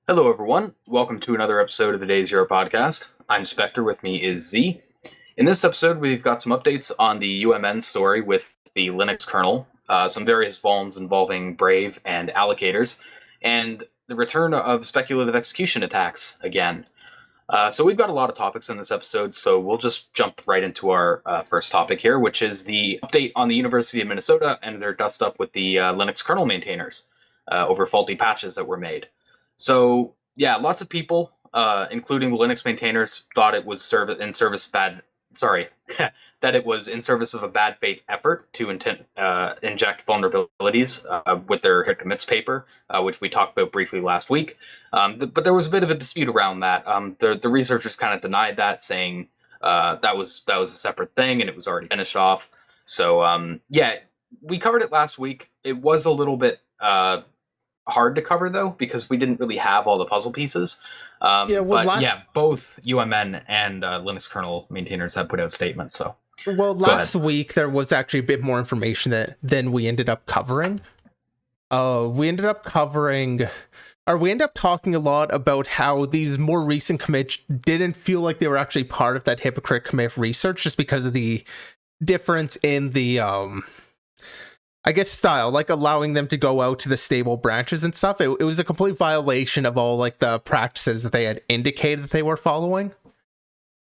Hello, everyone. Welcome to another episode of the Day Zero podcast. I'm Spectre. With me is Z. In this episode, we've got some updates on the UMN story with the Linux kernel, some various vulns involving Brave and allocators, and the return of speculative execution attacks again. So we've got a lot of topics in this episode, so we'll just jump right into our first topic here, which is the update on the University of Minnesota and their dust up with the Linux kernel maintainers over faulty patches that were made. So yeah, lots of people, including the Linux maintainers, thought it was that it was in service of a bad faith effort to inject vulnerabilities with their hit commits paper, which we talked about briefly last week. But there was a bit of a dispute around that. The researchers kind of denied that, saying that was a separate thing and it was already finished off. So yeah, we covered it last week. It was a little bit hard to cover though, because we didn't really have all the puzzle pieces. Both UMN and Linux kernel maintainers have put out statements. So last week there was actually a bit more information than we ended up covering. We ended up talking a lot about how these more recent commits didn't feel like they were actually part of that hypocrite commit research, just because of the difference in the style, like allowing them to go out to the stable branches and stuff. It was a complete violation of all like the practices that they had indicated that they were following.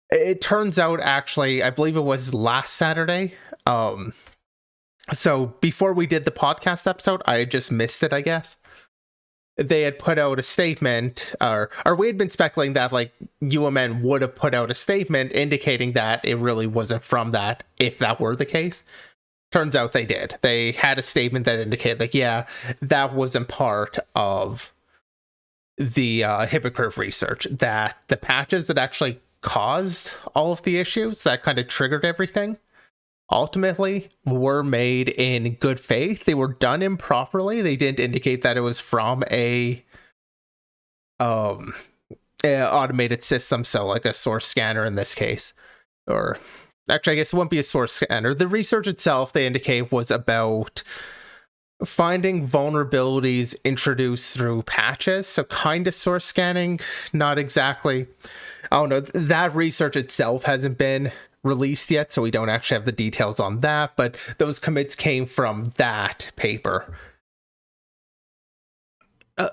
It turns out, actually, I believe it was last Saturday. So before we did the podcast episode, I had just missed it, I guess. They had put out a statement, or we had been speculating that like UMN would have put out a statement indicating that it really wasn't from that, if that were the case. Turns out they did. They had a statement that indicated, like, yeah, that wasn't part of the hypocrite research, that the patches that actually caused all of the issues that kind of triggered everything ultimately were made in good faith. They were done improperly. They didn't indicate that it was from a automated system, so like a source scanner in this case, or actually, I guess it wouldn't be a source scanner. The research itself, they indicate, was about finding vulnerabilities introduced through patches. So kind of source scanning, not exactly. I don't know. That research itself hasn't been released yet, so we don't actually have the details on that. But those commits came from that paper.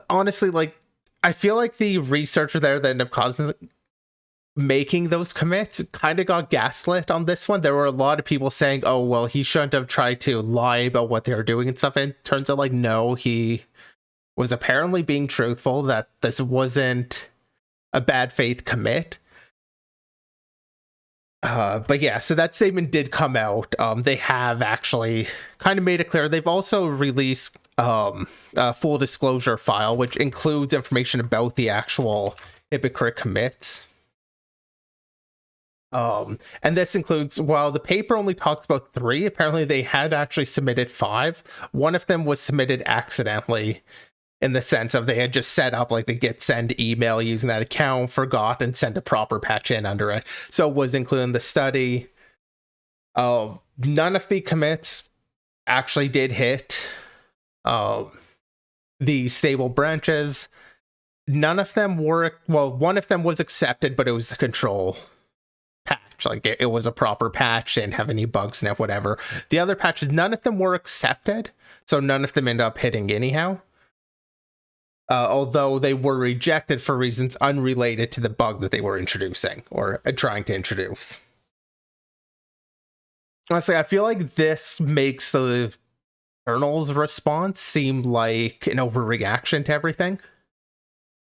Honestly, like, I feel like the researcher there that ended up making those commits kind of got gaslit on this one. There were a lot of people saying, oh, well, he shouldn't have tried to lie about what they were doing and stuff. And it turns out, like, no, he was apparently being truthful, that this wasn't a bad faith commit. But yeah, so that statement did come out. They have actually kind of made it clear. They've also released a full disclosure file, which includes information about the actual hypocrite commits. And this includes, while the paper only talks about 3, apparently they had actually submitted 5. One of them was submitted accidentally, in the sense of they had just set up like the git send email using that account, forgot, and sent a proper patch in under it. So it was included in the study. None of the commits actually did hit the stable branches. None of them were, well, one of them was accepted, but it was the control patch. Like it was a proper patch, didn't have any bugs and whatever. The other patches, none of them were accepted, so none of them ended up hitting anyhow. Although they were rejected for reasons unrelated to the bug that they were introducing or trying to introduce. Honestly, I feel like this makes the kernel's response seem like an overreaction to everything.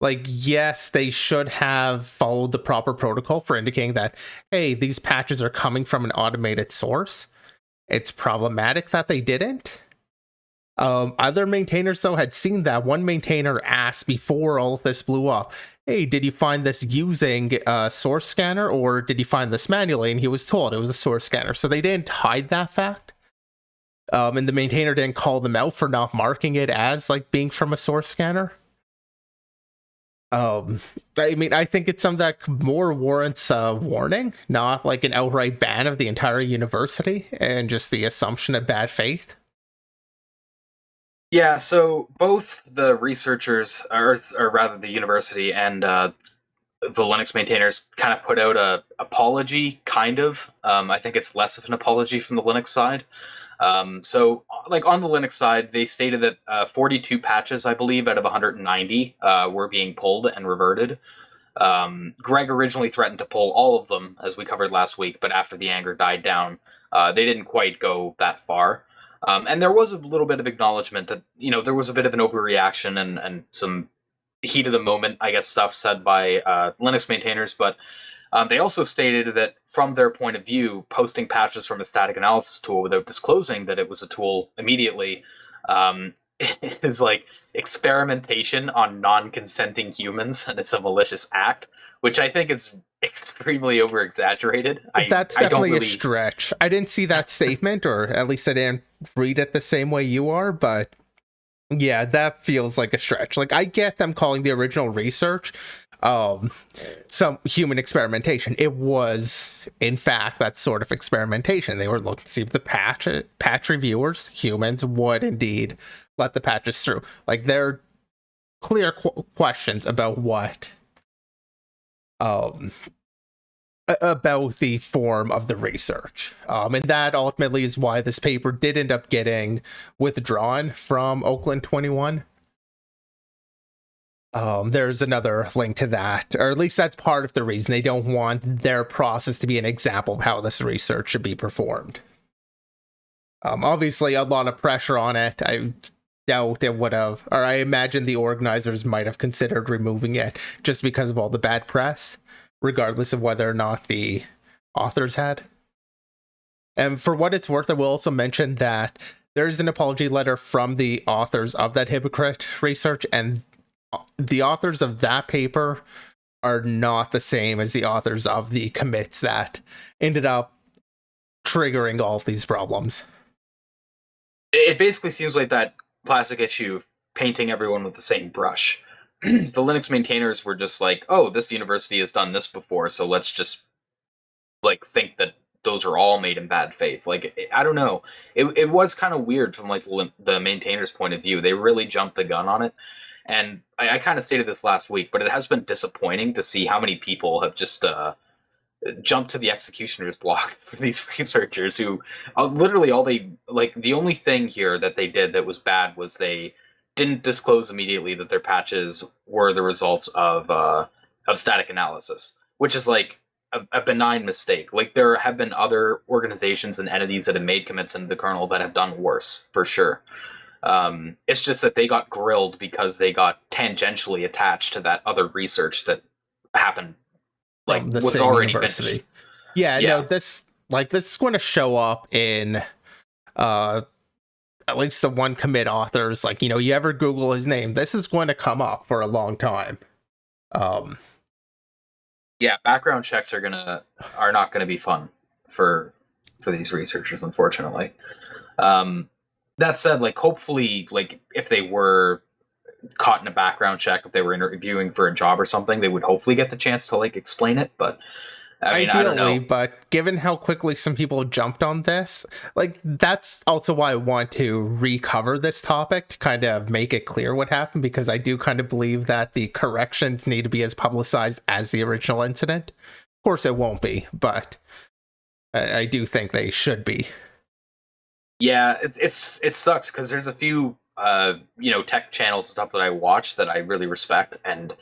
Like, yes, they should have followed the proper protocol for indicating that, hey, these patches are coming from an automated source. It's problematic that they didn't. Other maintainers, though, had seen that. One maintainer asked before all of this blew up, hey, did you find this using a source scanner, or did you find this manually? And he was told it was a source scanner. So they didn't hide that fact. And the maintainer didn't call them out for not marking it as like being from a source scanner. I mean, I think it's something that more warrants a warning, not like an outright ban of the entire university and just the assumption of bad faith. Yeah, so both the researchers, or rather the university and the Linux maintainers, kind of put out a apology, kind of. I think it's less of an apology from the Linux side. So, like on the Linux side, they stated that 42 patches, I believe, out of 190 were being pulled and reverted. Greg originally threatened to pull all of them, as we covered last week, but after the anger died down, they didn't quite go that far. And there was a little bit of acknowledgement that, there was a bit of an overreaction and some heat of the moment, I guess, stuff said by Linux maintainers, but they also stated that from their point of view, posting patches from a static analysis tool without disclosing that it was a tool immediately um, is like experimentation on non-consenting humans, and it's a malicious act, which I think is extremely over-exaggerated. That's I don't definitely a really. stretch. I didn't see that statement, or at least I didn't read it the same way you are, but yeah, that feels like a stretch. Like, I get them calling the original research some human experimentation. It was, in fact, that sort of experimentation. They were looking to see if the patch reviewers, humans, would indeed let the patches through. Like, there are clear questions about what about the form of the research. And that ultimately is why this paper did end up getting withdrawn from Oakland 21. There's another link to that, or at least that's part of the reason. They don't want their process to be an example of how this research should be performed. Obviously, a lot of pressure on it. I doubt it would have, or I imagine the organizers might have considered removing it just because of all the bad press, regardless of whether or not the authors had. And for what it's worth, I will also mention that there's an apology letter from the authors of that hypocrite research, and the authors of that paper are not the same as the authors of the commits that ended up triggering all of these problems. It basically seems like that classic issue of painting everyone with the same brush. The Linux maintainers were just like, oh, this university has done this before, so let's just think that those are all made in bad faith. I don't know. It was kind of weird from the maintainer's point of view. They really jumped the gun on it. And I kind of stated this last week, but it has been disappointing to see how many people have just jumped to the executioner's block for these researchers who literally the only thing here that they did that was bad was they didn't disclose immediately that their patches were the results of static analysis, which is like a benign mistake. Like, there have been other organizations and entities that have made commits into the kernel that have done worse, for sure. It's just that they got grilled because they got tangentially attached to that other research that happened, From the was same already university. finished. Yeah, no, this is going to show up in at least the one commit authors. Like, you ever Google his name, this is going to come up for a long time. Yeah, background checks are not gonna be fun for these researchers, unfortunately. That said, hopefully, if they were caught in a background check, if they were interviewing for a job or something, they would hopefully get the chance to explain it. But I mean, Ideally, I don't know. but given how quickly some people jumped on this, that's also why I want to recover this topic to kind of make it clear what happened, because I do kind of believe that the corrections need to be as publicized as the original incident. Of course, it won't be, but I do think they should be. Yeah, it sucks because there's a few tech channels and stuff that I watch that I really respect, and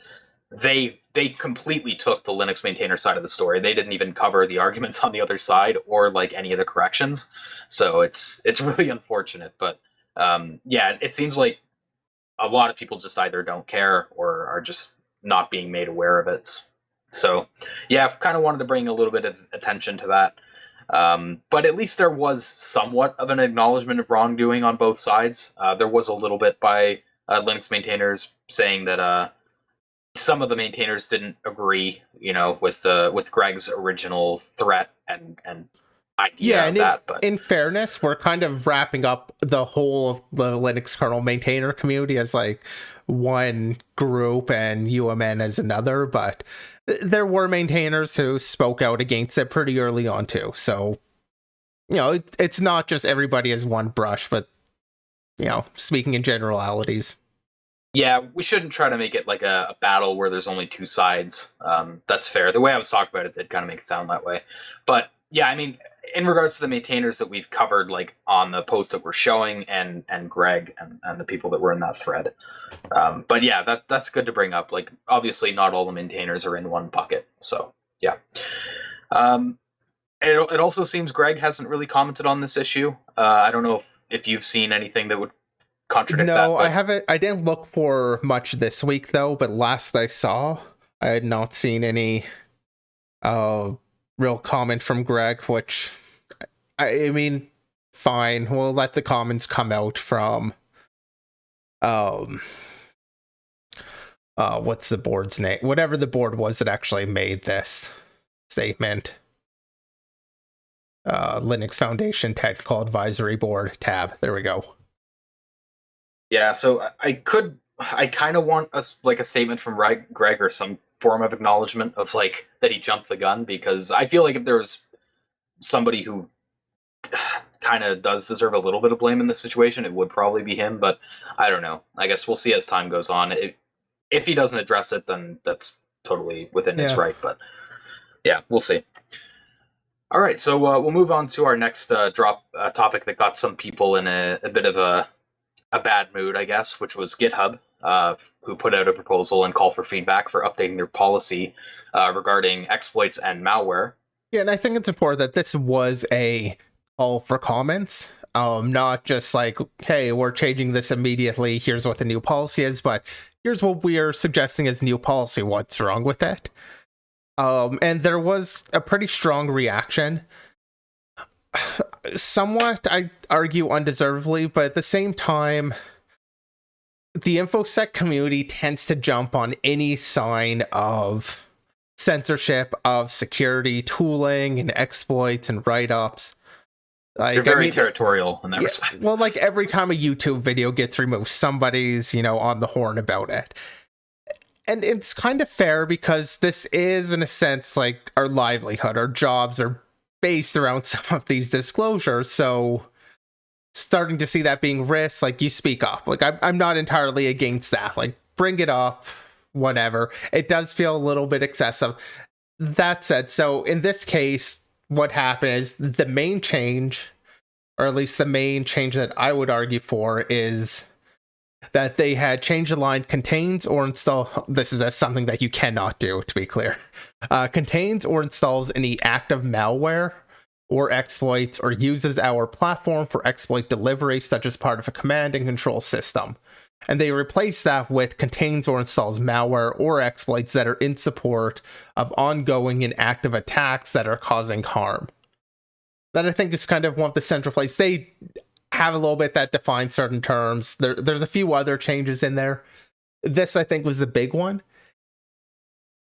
they completely took the Linux maintainer side of the story. They didn't even cover the arguments on the other side or any of the corrections. So it's really unfortunate. But yeah, it seems like a lot of people just either don't care or are just not being made aware of it. So yeah, I've kind of wanted to bring a little bit of attention to that. But at least there was somewhat of an acknowledgement of wrongdoing on both sides. There was a little bit by Linux maintainers saying that some of the maintainers didn't agree, with Greg's original threat and idea of and that. But in fairness, we're kind of wrapping up the whole of the Linux kernel maintainer community as one group and UMN as another, but there were maintainers who spoke out against it pretty early on too. So, it's not just everybody as one brush, but speaking in generalities. Yeah, we shouldn't try to make it like a battle where there's only two sides. That's fair. The way I was talking about it did kind of make it sound that way. But yeah, I mean, in regards to the maintainers that we've covered, like on the post that we're showing, and Greg and the people that were in that thread. But yeah, that's good to bring up. Like, obviously, not all the maintainers are in one bucket. So yeah. It also seems Greg hasn't really commented on this issue. I don't know if you've seen anything that would contradict that. No, I haven't. I didn't look for much this week though, but last I saw, I had not seen any real comment from Greg, which I mean, fine. We'll let the comments come out from what's the board's name? Whatever the board was that actually made this statement. Linux Foundation Technical Advisory Board tab. There we go. Yeah, so I kind of want a statement from Greg or some form of acknowledgement of like that he jumped the gun, because I feel like if there was somebody who kind of does deserve a little bit of blame in this situation, it would probably be him. But I don't know. I guess we'll see as time goes on. If he doesn't address it, then that's totally within his right. But yeah, we'll see. All right, so we'll move on to our next topic that got some people in a bit of a bad mood, I guess, which was GitHub, who put out a proposal and call for feedback for updating their policy regarding exploits and malware. Yeah, and I think it's important that this was a call for comments, not just like, hey, we're changing this immediately, here's what the new policy is, but here's what we're suggesting as new policy, what's wrong with it? And there was a pretty strong reaction. Somewhat, I argue, undeservedly, but at the same time, the InfoSec community tends to jump on any sign of censorship, of security tooling and exploits and write-ups. They're very territorial in that respect. Well, like every time a YouTube video gets removed, somebody's, on the horn about it. And it's kind of fair, because this is, in a sense, like our livelihood. Our jobs are based around some of these disclosures. So starting to see that being risked, like, you speak up. Like, I'm not entirely against that. Like, bring it up, whatever. It does feel a little bit excessive. That said, so in this case, what happened is the main change, or at least the main change that I would argue for, is that they had changed the line contains or install. This is something that you cannot do, to be clear. Contains or installs any active malware or exploits, or uses our platform for exploit delivery, such as part of a command and control system. And they replaced that with contains or installs malware or exploits that are in support of ongoing and active attacks that are causing harm. That, I think, is kind of one of the central places. They have a little bit that defines certain terms. There's a few other changes in there. This, I think, was the big one.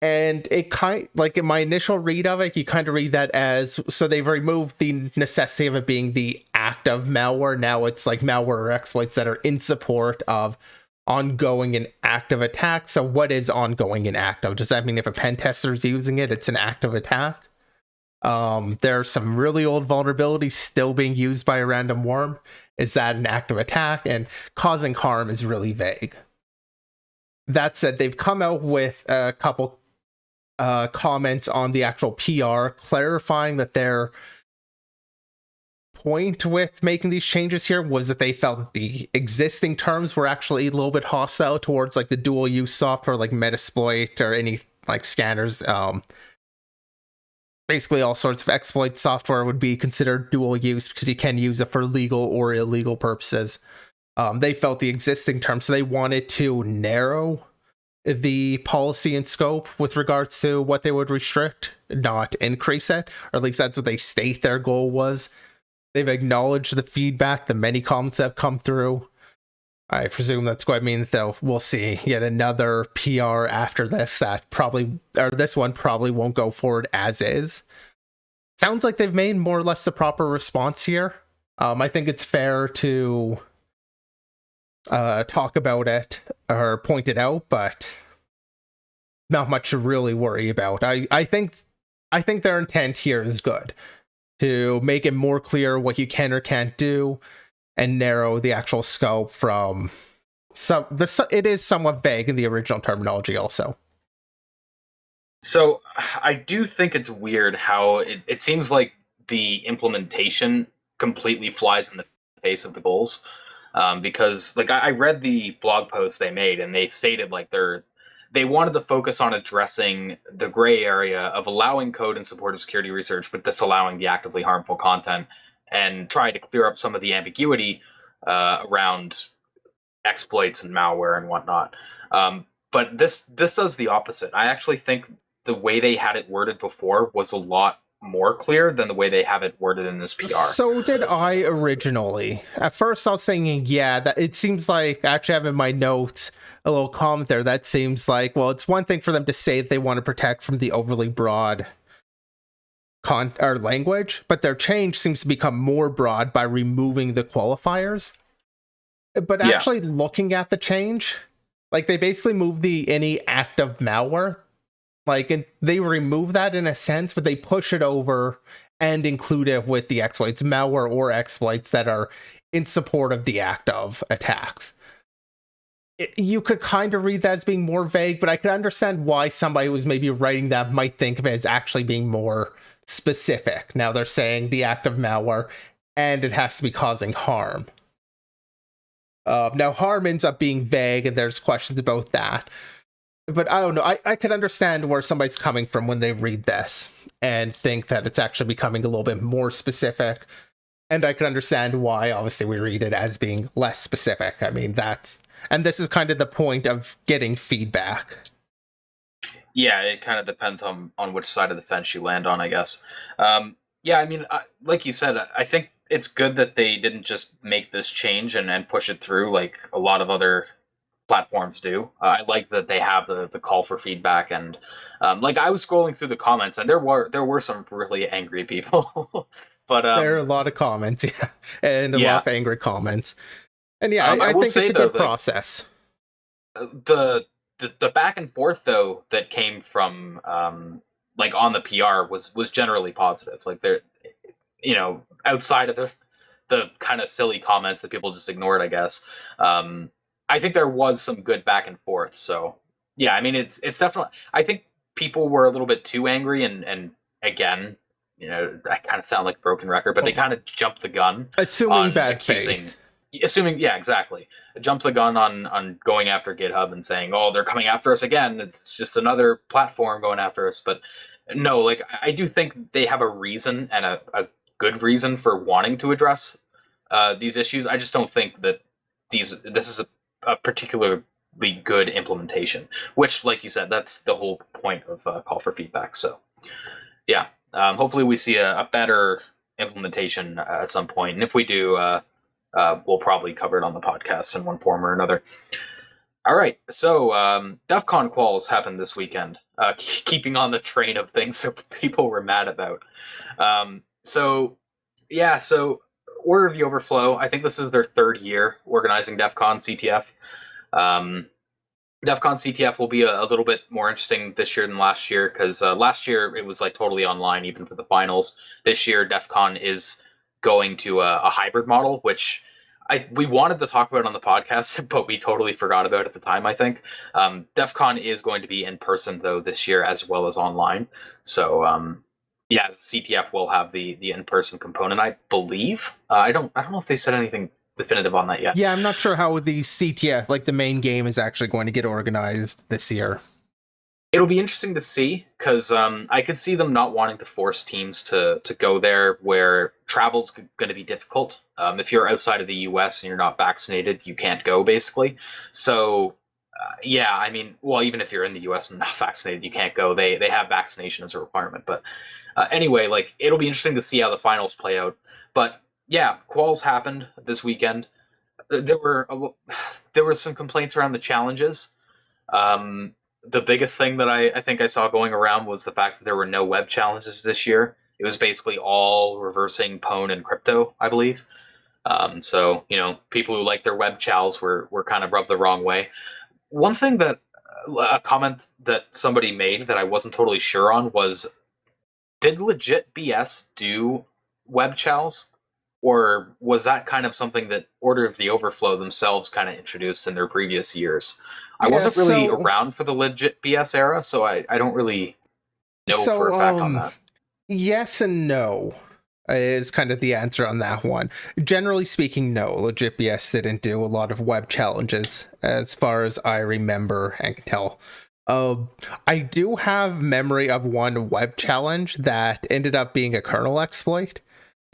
And it like in my initial read of it, you kind of read that as, so they've removed the necessity of it being the active malware. Now it's like malware or exploits that are in support of ongoing and active attacks. So what is ongoing and active? Does that mean if a pen tester is using it, it's an active attack? There are some really old vulnerabilities still being used by a random worm. Is that an active attack? And causing harm is really vague. That said, they've come out with a couple comments on the actual PR, clarifying that their point with making these changes here was that they felt that the existing terms were actually a little bit hostile towards like the dual use software like Metasploit or any like scanners. Basically all sorts of exploit software would be considered dual use because you can use it for legal or illegal purposes. They felt the existing terms, so they wanted to narrow the policy and scope with regards to what they would restrict, not increase it, or at least that's what they state their goal was. They've acknowledged the feedback, the many comments that have come through. I presume that's going to mean that we'll see yet another PR after this that probably, or this one probably won't go forward as is. Sounds like they've made more or less the proper response here. I think it's fair to talk about it or point it out, but not much to really worry about. I think their intent here is good, to make it more clear what you can or can't do, and narrow the actual scope from it is somewhat vague in the original terminology also. So I do think it's weird how it seems like the implementation completely flies in the face of the goals. Because like I read the blog post they made, and they stated like they wanted to focus on addressing the gray area of allowing code in support of security research, but disallowing the actively harmful content, and try to clear up some of the ambiguity around exploits and malware and whatnot. But this does the opposite. I actually think the way they had it worded before was a lot more clear than the way they have it worded in this PR. So did I originally. At first I was thinking, yeah, that it seems like, I actually have in my notes a little comment there, that seems like, well, it's one thing for them to say that they want to protect from the overly broad language, but their change seems to become more broad by removing the qualifiers. But actually looking at the change, like they basically moved the any active malware. Like, they remove that in a sense, but they push it over and include it with the exploits, malware or exploits that are in support of the act of attacks. You could kind of read that as being more vague, but I could understand why somebody who was maybe writing that might think of it as actually being more specific. Now they're saying the act of malware, and it has to be causing harm. Now harm ends up being vague, and there's questions about that. But I don't know, I could understand where somebody's coming from when they read this and think that it's actually becoming a little bit more specific. And I could understand why, obviously, we read it as being less specific. I mean, and this is kind of the point of getting feedback. Yeah, it kind of depends on which side of the fence you land on, I guess. Yeah, I mean, like you said, I think it's good that they didn't just make this change and push it through like a lot of other platforms do. I like that they have the call for feedback, and like I was scrolling through the comments, and there were some really angry people. But there are a lot of comments, yeah, and a lot of angry comments. And yeah, I think it's a good process. The back and forth though that came from like on the PR was generally positive. Like there, outside of the kind of silly comments that people just ignored, I guess. I think there was some good back and forth. So yeah, I mean, it's definitely, I think people were a little bit too angry, and again, I kind of sound like a broken record, but they kind of jumped the gun. Assuming bad faith. Yeah, exactly. Jumped the gun on going after GitHub and saying, oh, they're coming after us again. It's just another platform going after us. But no, like I do think they have a reason, and a good reason for wanting to address these issues. I just don't think that this is a particularly good implementation, which, like you said, that's the whole point of call for feedback. So yeah, hopefully we see a better implementation at some point, and if we do, we'll probably cover it on the podcast in one form or another. All right, so Defcon Quals happened this weekend, keeping on the train of things that people were mad about. So Order of the Overflow, I think this is their third year organizing Defcon CTF. Defcon CTF will be a little bit more interesting this year than last year, because last year it was like totally online, even for the finals. This year, Defcon is going to a hybrid model, which we wanted to talk about on the podcast, but we totally forgot about at the time, I think. Defcon is going to be in person, though, this year, as well as online. So yeah, CTF will have the in-person component, I believe. I don't know if they said anything definitive on that yet. Yeah, I'm not sure how the CTF, like the main game, is actually going to get organized this year. It'll be interesting to see, because I could see them not wanting to force teams to go there where travel's going to be difficult. If you're outside of the US and you're not vaccinated, you can't go, basically. So yeah, I mean, well, even if you're in the US and not vaccinated, you can't go. They have vaccination as a requirement. But anyway, like, it'll be interesting to see how the finals play out. But yeah, Quals happened this weekend. There were some complaints around the challenges. The biggest thing that I think I saw going around was the fact that there were no web challenges this year. It was basically all reversing pwn and crypto, I believe. So, people who like their web chals were kind of rubbed the wrong way. One thing that a comment that somebody made that I wasn't totally sure on was, did legit BS do web chals? or was that kind of something that Order of the Overflow themselves kind of introduced in their previous years? I wasn't really around for the legit BS era, so I don't really know for a fact on that. Yes and no is kind of the answer on that one. Generally speaking, no. Legit BS didn't do a lot of web challenges, as far as I remember and can tell. I do have memory of one web challenge that ended up being a kernel exploit.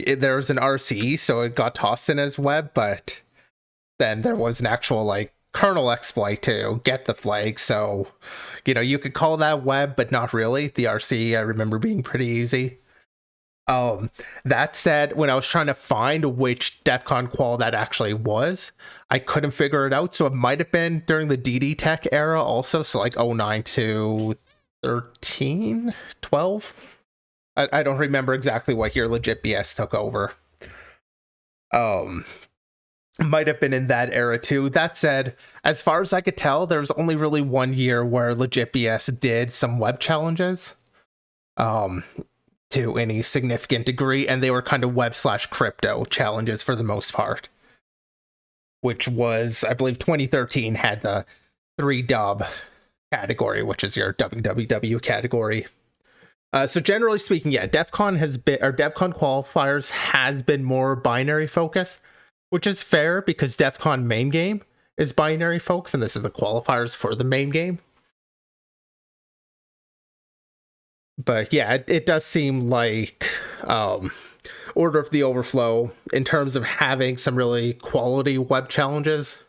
There was an RCE, so it got tossed in as web, but then there was an actual, like, kernel exploit to get the flag, so, you know, you could call that web, but not really. The RCE, I remember being pretty easy. That said, when I was trying to find which Defcon qual that actually was, I couldn't figure it out, so it might have been during the DD Tech era also, so like 09 to 13, 12? I don't remember exactly what year Legit BS took over. Might have been in that era too. That said, as far as I could tell, there was only really 1 year where Legit BS did some web challenges. To any significant degree, and they were kind of web/crypto challenges for the most part. Which was, I believe 2013 had the 3-dub category, which is your www category. So generally speaking, yeah, Defcon has been, or Defcon qualifiers has been more binary focused, which is fair because Defcon main game is binary folks, and this is the qualifiers for the main game. But yeah, it does seem like Order of the Overflow, in terms of having some really quality web challenges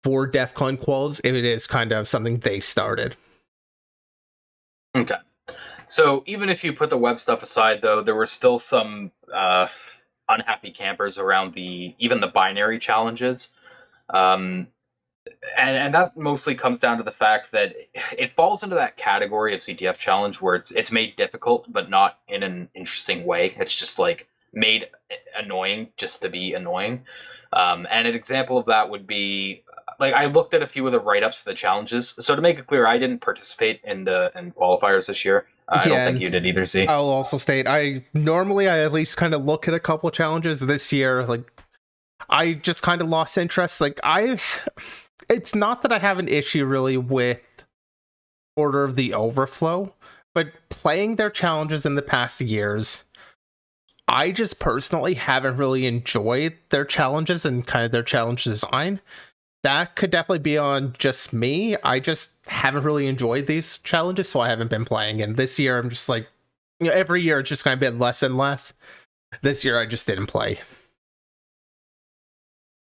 for Defcon quals, it is kind of something they started. Okay. So even if you put the web stuff aside, though, there were still some unhappy campers around even the binary challenges. And that mostly comes down to the fact that it falls into that category of CTF challenge where it's made difficult, but not in an interesting way. It's just like made annoying just to be annoying. And an example of that would be, like, I looked at a few of the write-ups for the challenges. So to make it clear, I didn't participate in qualifiers this year. I don't think you did either, Z. I'll also state, I at least kind of look at a couple of challenges this year. Like, I just kind of lost interest. Like, it's not that I have an issue really with Order of the Overflow, but playing their challenges in the past years, I just personally haven't really enjoyed their challenges and kind of their challenge design. That could definitely be on just me. I just haven't really enjoyed these challenges, so I haven't been playing. And this year, I'm just like, you know, every year it's just kind of been less and less. This year, I just didn't play.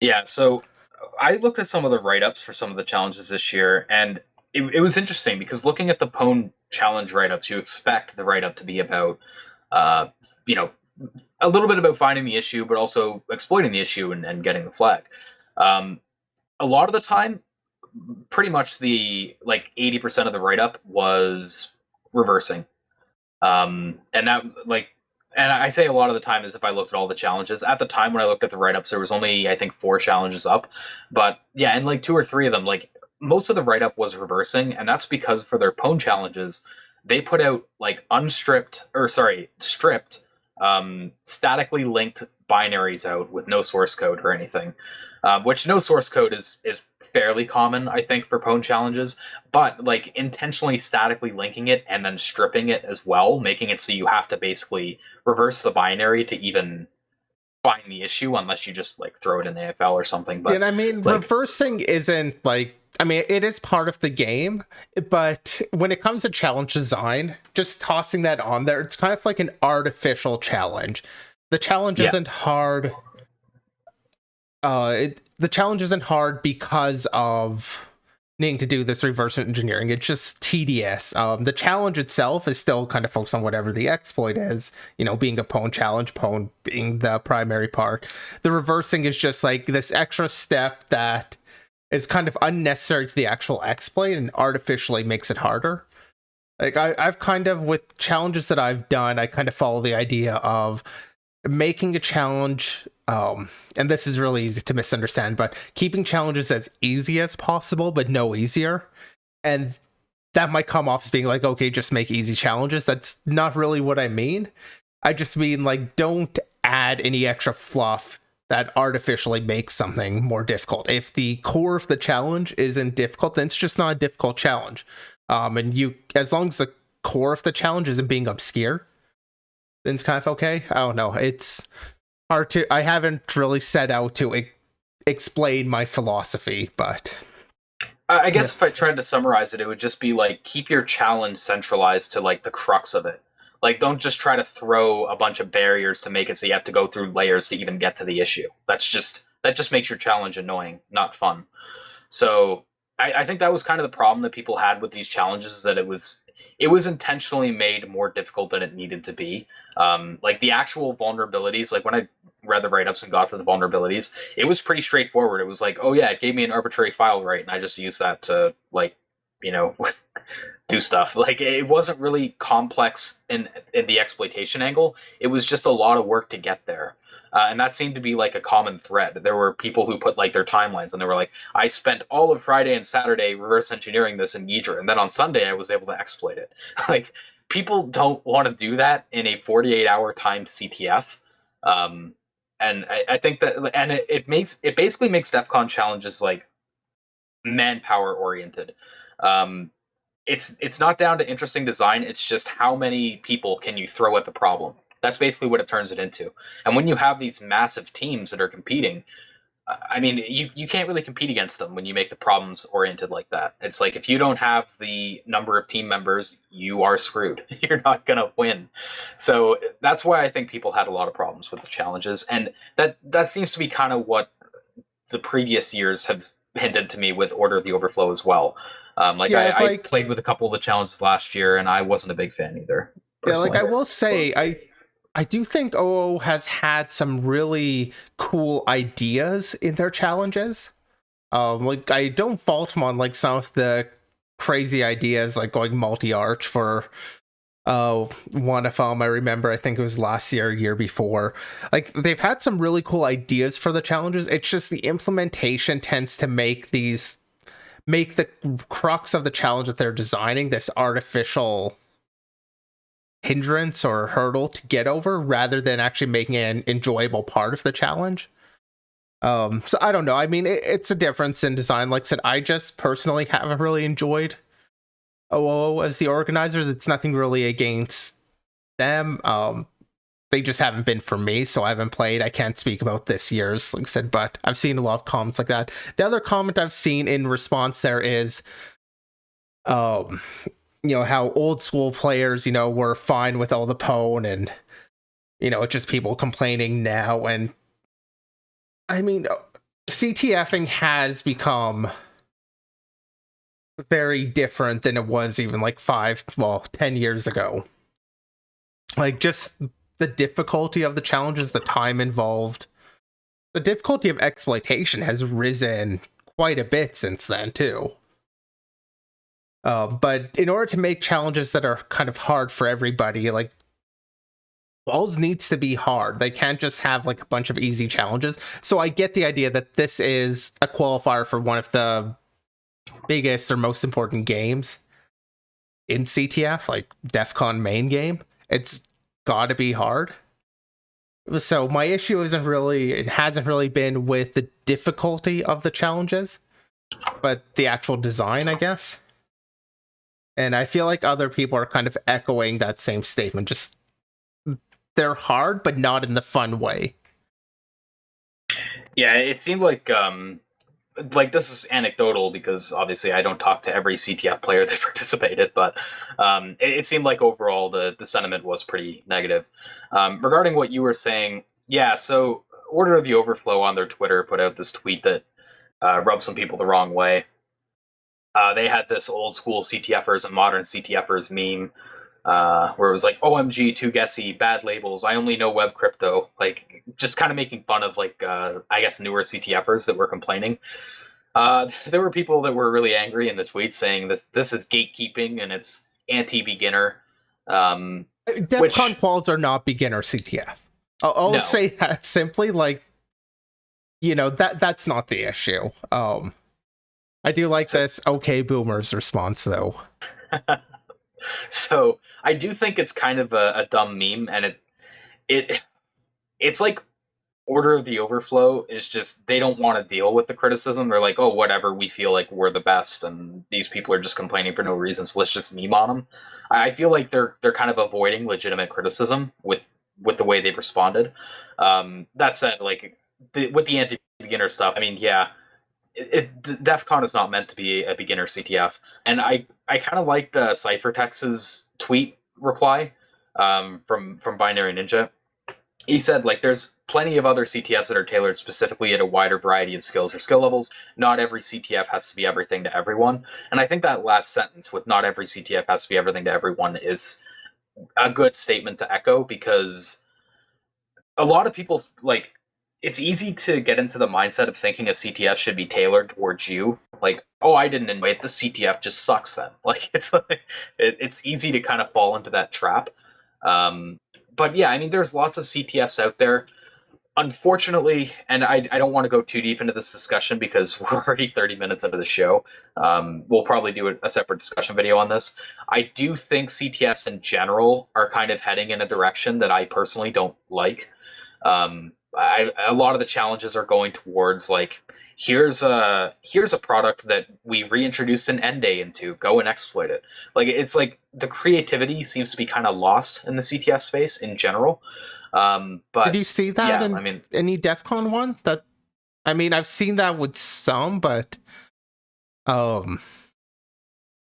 Yeah, so I looked at some of the write-ups for some of the challenges this year, and it was interesting because looking at the Pwn challenge write-ups, you expect the write-up to be about, you know, a little bit about finding the issue, but also exploiting the issue and getting the flag. A lot of the time, pretty much the 80% of the write-up was reversing, and that and I say a lot of the time is if I looked at all the challenges. At the time when I looked at the write-ups, there was only, I think, 4 challenges up. But yeah, and like 2 or 3 of them, like most of the write-up was reversing, and that's because for their Pwn challenges, they put out like stripped, statically linked binaries out with no source code or anything. Which no source code is fairly common, I think, for Pwn challenges, but like intentionally statically linking it and then stripping it as well, making it so you have to basically reverse the binary to even find the issue, unless you just like throw it in AFL or something. But and I mean, reversing isn't like, I mean, it is part of the game, but when it comes to challenge design, just tossing that on there, it's kind of like an artificial challenge. The challenge isn't hard. The challenge isn't hard because of needing to do this reverse engineering. It's just tedious. The challenge itself is still kind of focused on whatever the exploit is, you know, being a Pwn challenge, Pwn being the primary part. The reversing is just like this extra step that is kind of unnecessary to the actual exploit and artificially makes it harder. Like I've kind of, with challenges that I've done, I kind of follow the idea of making a challenge, and this is really easy to misunderstand, but keeping challenges as easy as possible, but no easier. And that might come off as being like, okay, just make easy challenges. That's not really what I mean. I just mean, like, don't add any extra fluff that artificially makes something more difficult. If the core of the challenge isn't difficult, then it's just not a difficult challenge. And as long as the core of the challenge isn't being obscure, then it's kind of okay. I don't know. It's hard to. I haven't really set out to explain my philosophy, but I guess if I tried to summarize it, it would just be like, keep your challenge centralized to like the crux of it. Like, don't just try to throw a bunch of barriers to make it so you have to go through layers to even get to the issue. That just makes your challenge annoying, not fun. So I think that was kind of the problem that people had with these challenges, is that it was intentionally made more difficult than it needed to be. Like the actual vulnerabilities, like when I read the write-ups and got to the vulnerabilities, it was pretty straightforward. It was like, oh yeah, it gave me an arbitrary file right, and I just used that to, like, you know, do stuff. Like, it wasn't really complex in the exploitation angle. It was just a lot of work to get there. And that seemed to be like a common thread. There were people who put like their timelines, and they were like, I spent all of Friday and Saturday reverse engineering this in Libre, and then on Sunday I was able to exploit it. Like, people don't want to do that in a 48-hour timed CTF. And I think that, and it basically makes Defcon challenges like manpower oriented. It's not down to interesting design. It's just how many people can you throw at the problem. That's basically what it turns it into. And when you have these massive teams that are competing, I mean, you can't really compete against them when you make the problems oriented like that. It's like, if you don't have the number of team members, you are screwed. You're not going to win. So that's why I think people had a lot of problems with the challenges. And that seems to be kind of what the previous years have hinted to me with Order of the Overflow as well. I played with a couple of the challenges last year, and I wasn't a big fan either. Personally. Yeah, like I will say, I do think OO has had some really cool ideas in their challenges. Like, I don't fault them on like some of the crazy ideas, like going multi-arch for one of them. I remember, I think it was last year before. Like, they've had some really cool ideas for the challenges. It's just the implementation tends to make the crux of the challenge that they're designing this artificial hindrance or hurdle to get over, rather than actually making it an enjoyable part of the challenge. So I don't know. I mean, it's a difference in design. Like I said, I just personally haven't really enjoyed OO as the organizers. It's nothing really against them. They just haven't been for me, so I haven't played. I can't speak about this year's, like I said, but I've seen a lot of comments like that. The other comment I've seen in response there is, you know, how old school players, you know, were fine with all the pwn, and, you know, it's just people complaining now. And I mean, CTFing has become very different than it was even like 10 years ago. Like, just the difficulty of the challenges, the time involved, the difficulty of exploitation has risen quite a bit since then too. But in order to make challenges that are kind of hard for everybody, like, Quals needs to be hard. They can't just have like a bunch of easy challenges. So I get the idea that this is a qualifier for one of the biggest or most important games in CTF, like Defcon main game. It's gotta be hard. So my issue hasn't really been with the difficulty of the challenges, but the actual design, I guess. And I feel like other people are kind of echoing that same statement. Just, they're hard, but not in the fun way. Yeah, it seemed like this is anecdotal, because obviously I don't talk to every CTF player that participated, but it seemed like overall the sentiment was pretty negative. Regarding what you were saying, yeah, so Order of the Overflow on their Twitter put out this tweet that rubbed some people the wrong way. They had this old school CTFers and modern CTFers meme where it was like, OMG, too guessy, bad labels, I only know web crypto. Like, just kind of making fun of, like, I guess, newer CTFers that were complaining. There were people that were really angry in the tweets saying this is gatekeeping and it's anti-beginner. Defcon Quals are not beginner CTF. I'll say that simply. Like, you know, that's not the issue. I do like this okay boomers response though. So I do think it's kind of a dumb meme, and it's like Order of the Overflow is just, they don't want to deal with the criticism. They're like, oh, whatever, we feel like we're the best, and these people are just complaining for no reason, so let's just meme on them. I feel like they're kind of avoiding legitimate criticism with the way they've responded. That said, like with the anti-beginner stuff, I mean, yeah, Defcon is not meant to be a beginner CTF, and I kind of liked Cyphertex's tweet reply from Binary Ninja. He said, like, there's plenty of other CTFs that are tailored specifically at a wider variety of skills or skill levels. Not every CTF has to be everything to everyone. And I think that last sentence with not every CTF has to be everything to everyone is a good statement to echo, because a lot of people, like, it's easy to get into the mindset of thinking a CTF should be tailored towards you. Like, oh, I didn't invite the CTF, just sucks then. Like, it's easy to kind of fall into that trap. But yeah, I mean, there's lots of CTFs out there. Unfortunately, and I don't want to go too deep into this discussion because we're already 30 minutes into the show. We'll probably do a separate discussion video on this. I do think CTFs in general are kind of heading in a direction that I personally don't like. A lot of the challenges are going towards, like, here's a product that we reintroduced an end day into, go and exploit it. Like, it's like the creativity seems to be kind of lost in the CTF space in general. But did you see that in any DEF CON one? That, I mean, I've seen that with some, but I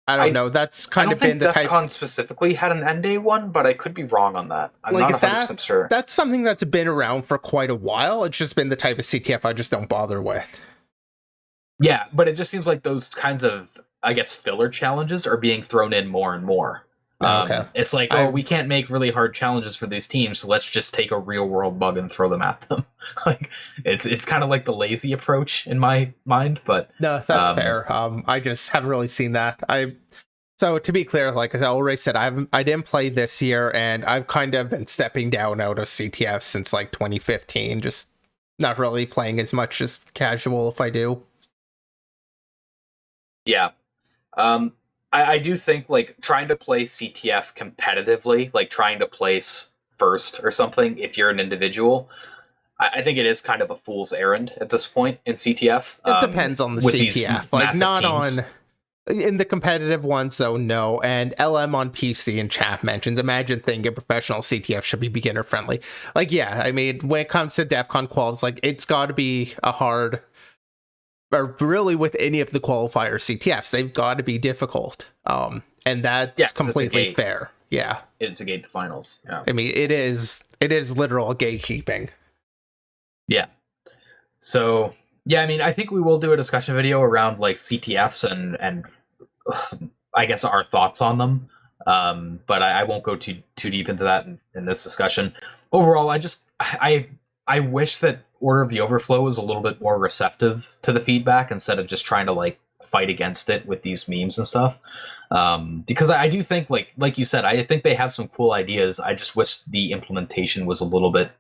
don't know. That's kind of been the type. DEFCON specifically had an end day one, but I could be wrong on that. I'm not 100% sure. That's something that's been around for quite a while. It's just been the type of CTF I just don't bother with. Yeah, but it just seems like those kinds of, I guess, filler challenges are being thrown in more and more. Okay. It's like, we can't make really hard challenges for these teams, so let's just take a real world bug and throw them at them. Like, it's kind of like the lazy approach in my mind, but no, that's fair. I just haven't really seen that. So to be clear, like as I already said, I didn't play this year, and I've kind of been stepping down out of CTF since like 2015, just not really playing as much as casual if I do. Yeah. I do think, like, trying to play CTF competitively, like trying to place first or something, if you're an individual, I think it is kind of a fool's errand at this point in CTF. It depends on the CTF. Like, not teams. In the competitive ones, though, no. And LM on PC in chat mentions, imagine thinking professional CTF should be beginner friendly. Like, yeah, I mean, when it comes to DEFCON quals, like, it's got to be a hard, or really with any of the qualifier CTFs, they've got to be difficult. And that's completely fair. Yeah. It's a gate to finals. Yeah. I mean, it is literal gatekeeping. Yeah. So, yeah, I mean, I think we will do a discussion video around, like, CTFs and I guess our thoughts on them. But I won't go too deep into that in this discussion. Overall, I wish that Order of the Overflow was a little bit more receptive to the feedback instead of just trying to, like, fight against it with these memes and stuff. Because I do think, like you said, I think they have some cool ideas. I just wish the implementation was a little bit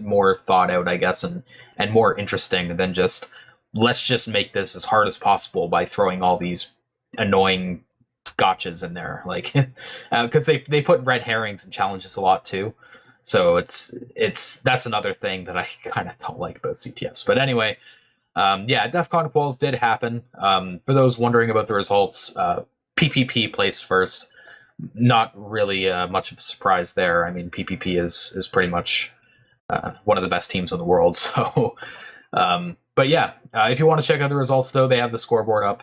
more thought out, I guess, and more interesting than just, let's just make this as hard as possible by throwing all these annoying gotchas in there. Like, because they put red herrings in challenges a lot too. So that's another thing that I kind of don't like about CTFs. But anyway, yeah, DEFCON quals did happen. For those wondering about the results, PPP placed first. Not really much of a surprise there. I mean, PPP is pretty much one of the best teams in the world. So, but yeah, if you want to check out the results, though, they have the scoreboard up.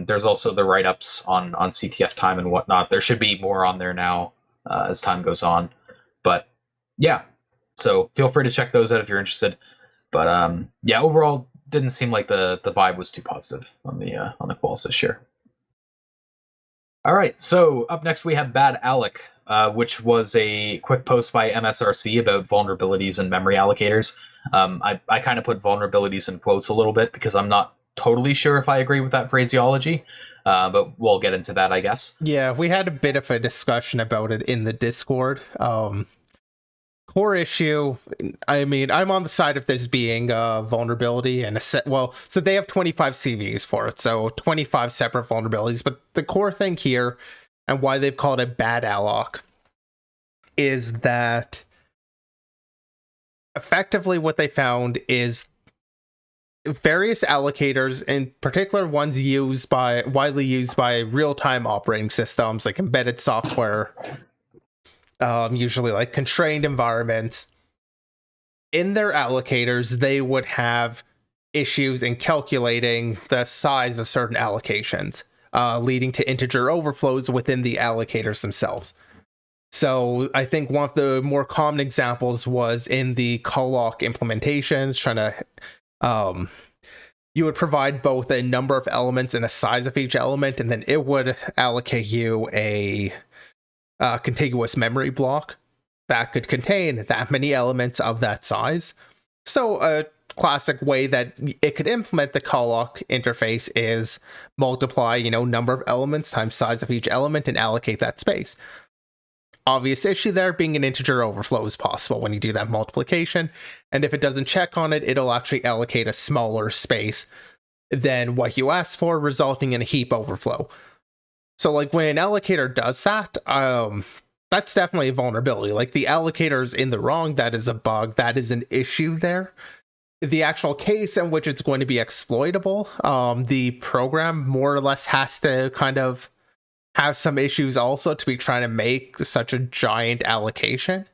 There's also the write-ups on CTF time and whatnot. There should be more on there now as time goes on. But yeah, so feel free to check those out if you're interested. But yeah, overall, didn't seem like the vibe was too positive on the quals this year. All right, so up next we have BadAlloc, which was a quick post by MSRC about vulnerabilities and memory allocators. I kind of put vulnerabilities in quotes a little bit because I'm not totally sure if I agree with that phraseology, but we'll get into that, I guess. Yeah, we had a bit of a discussion about it in the Discord. Core issue, I mean, I'm on the side of this being a vulnerability and so they have 25 CVs for it, so 25 separate vulnerabilities, but the core thing here, and why they've called it BadAlloc, is that effectively what they found is various allocators, in particular ones widely used by real-time operating systems like embedded software, usually like constrained environments. In their allocators, they would have issues in calculating the size of certain allocations, leading to integer overflows within the allocators themselves. So I think one of the more common examples was in the calloc implementations, trying to you would provide both a number of elements and a size of each element, and then it would allocate you a contiguous memory block that could contain that many elements of that size. So a classic way that it could implement the calloc interface is multiply, number of elements times size of each element and allocate that space. Obvious issue there being an integer overflow is possible when you do that multiplication, and if it doesn't check on it, it'll actually allocate a smaller space than what you asked for, resulting in a heap overflow. So like when an allocator does that, that's definitely a vulnerability. Like the allocator's in the wrong, that is a bug, that is an issue there. The actual case in which it's going to be exploitable, the program more or less has to kind of have some issues also to be trying to make such a giant allocation.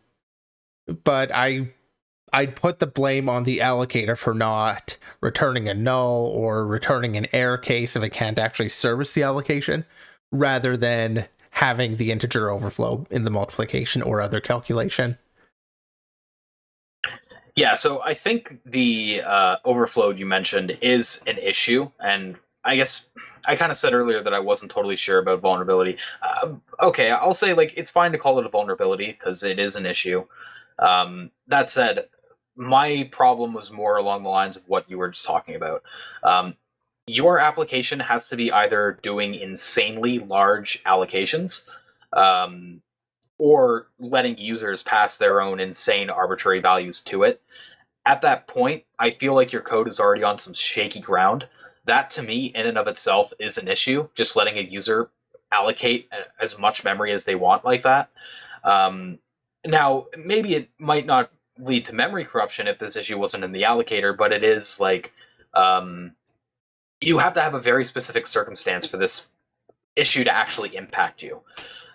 But I'd put the blame on the allocator for not returning a null or returning an error case if it can't actually service the allocation, rather than having the integer overflow in the multiplication or other calculation. Yeah, so I think the overflow you mentioned is an issue, and I guess I kind of said earlier that I wasn't totally sure about vulnerability. Okay, I'll say it's fine to call it a vulnerability because it is an issue. That said, my problem was more along the lines of what you were just talking about. Your application has to be either doing insanely large allocations, or letting users pass their own insane arbitrary values to it. At that point, I feel like your code is already on some shaky ground. That, to me, in and of itself, is an issue, just letting a user allocate as much memory as they want like that. Now, maybe it might not lead to memory corruption if this issue wasn't in the allocator, but it is you have to have a very specific circumstance for this issue to actually impact you.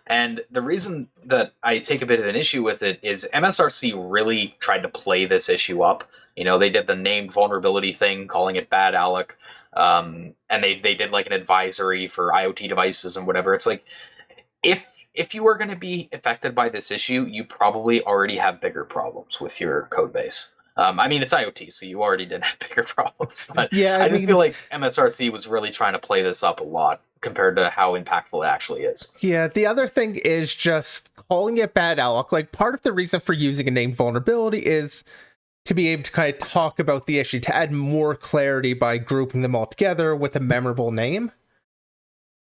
And the reason that I take a bit of an issue with it is MSRC really tried to play this issue up. They did the named vulnerability thing, calling it BadAlloc. And they did an advisory for IoT devices and whatever. It's like, if you are going to be affected by this issue, you probably already have bigger problems with your code base. It's IoT, so you already did have bigger problems. But yeah, I just feel like MSRC was really trying to play this up a lot compared to how impactful it actually is. Yeah, the other thing is just calling it BadAlloc. Part of the reason for using a named vulnerability is to be able to kind of talk about the issue, to add more clarity by grouping them all together with a memorable name.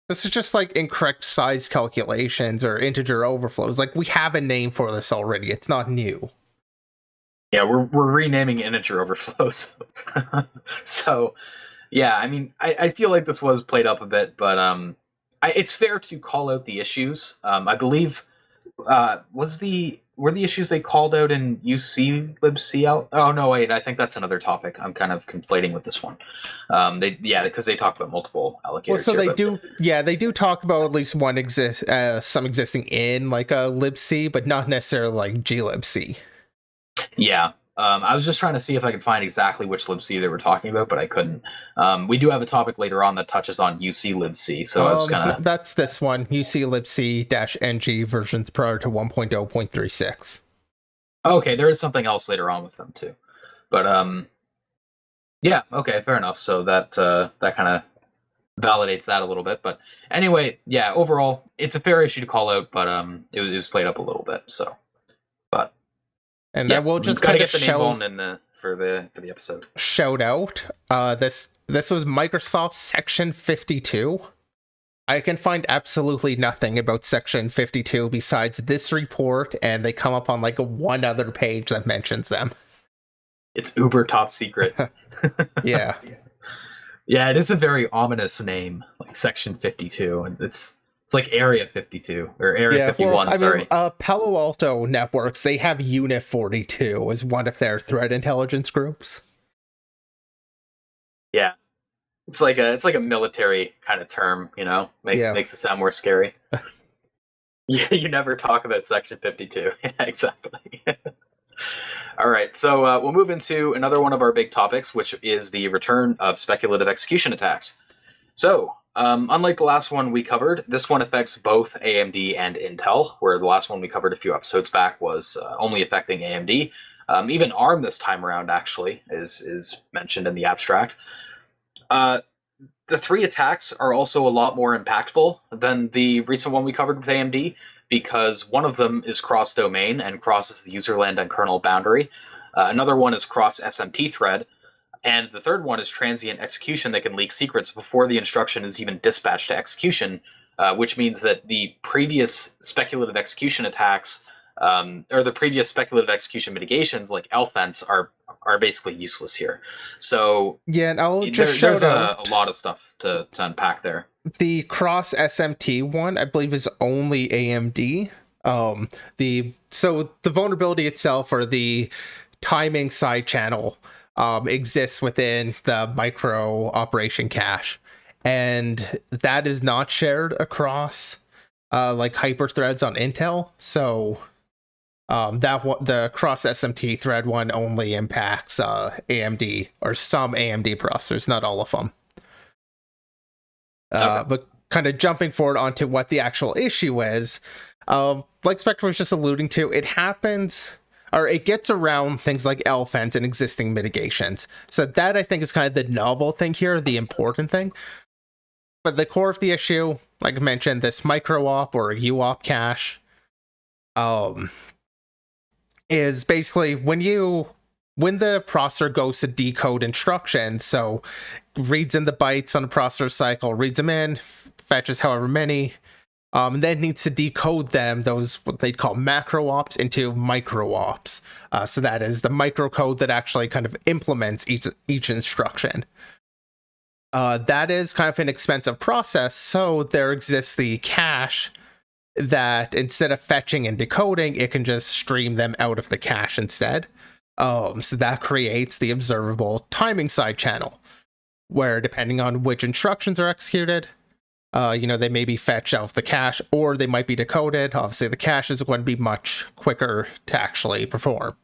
This is just incorrect size calculations or integer overflows. We have a name for this already. It's not new. Yeah, we're renaming integer overflows. So, yeah, I feel like this was played up a bit, but it's fair to call out the issues. I believe were the issues they called out in UC libcl? Oh no, wait, I think that's another topic. I'm kind of conflating with this one. Because they talk about multiple allocators. Well, so they do talk about at least one some existing in a libc, but not necessarily glibc. Yeah. I was just trying to see if I could find exactly which libc they were talking about, but I couldn't. We do have a topic later on that touches on UC libc, so I was kind of... That's this one, UC libc-ng versions prior to 1.0.36. Okay, there is something else later on with them too. But, yeah, okay, fair enough. So that kind of validates that a little bit. But anyway, yeah, overall, it's a fair issue to call out, but it was played up a little bit, so... But... And yeah, I will just kind of get the name on for the episode. Shout out. This was Microsoft Section 52. I can find absolutely nothing about Section 52 besides this report, and they come up on one other page that mentions them. It's uber top secret. Yeah. Yeah, it is a very ominous name, Section 52. It's It's like Area 52 or Area 51. Well, sorry. Palo Alto Networks, they have Unit 42 as one of their threat intelligence groups. Yeah, it's like a military kind of term, makes it sound more scary. You never talk about Section 52. Yeah, exactly. All right, so we'll move into another one of our big topics, which is the return of speculative execution attacks. So, unlike the last one we covered, this one affects both AMD and Intel, where the last one we covered a few episodes back was only affecting AMD. Even ARM this time around, actually, is mentioned in the abstract. The 3 attacks are also a lot more impactful than the recent one we covered with AMD, because one of them is cross-domain and crosses the userland and kernel boundary. Another one is cross-SMT thread. And the third one is transient execution that can leak secrets before the instruction is even dispatched to execution, which means that the previous speculative execution attacks, or the previous speculative execution mitigations, like LFENCE, are basically useless here. So yeah, and I'll just there's a lot of stuff to unpack there. The cross SMT one, I believe, is only AMD. So the vulnerability itself, or the timing side channel, exists within the micro operation cache, and that is not shared across like hyperthreads on Intel. So the cross SMT thread one only impacts AMD, or some AMD processors, not all of them. Okay. But kind of jumping forward onto what the actual issue is, like Spectre was just alluding to, it happens, or it gets around things like LFENCE and existing mitigations. So that, I think, is kind of the novel thing here, the important thing. But the core of the issue, like I mentioned, this micro-op or UOP cache, is basically when the processor goes to decode instructions, so reads in the bytes on the processor cycle, reads them in, fetches however many, and then needs to decode them, those what they'd call macro-ops, into micro-ops. So that is the microcode that actually kind of implements each instruction. That is kind of an expensive process, so there exists the cache that instead of fetching and decoding, it can just stream them out of the cache instead. So that creates the observable timing side channel, where depending on which instructions are executed, they may be fetched out of the cache, or they might be decoded. Obviously, the cache is going to be much quicker to actually perform.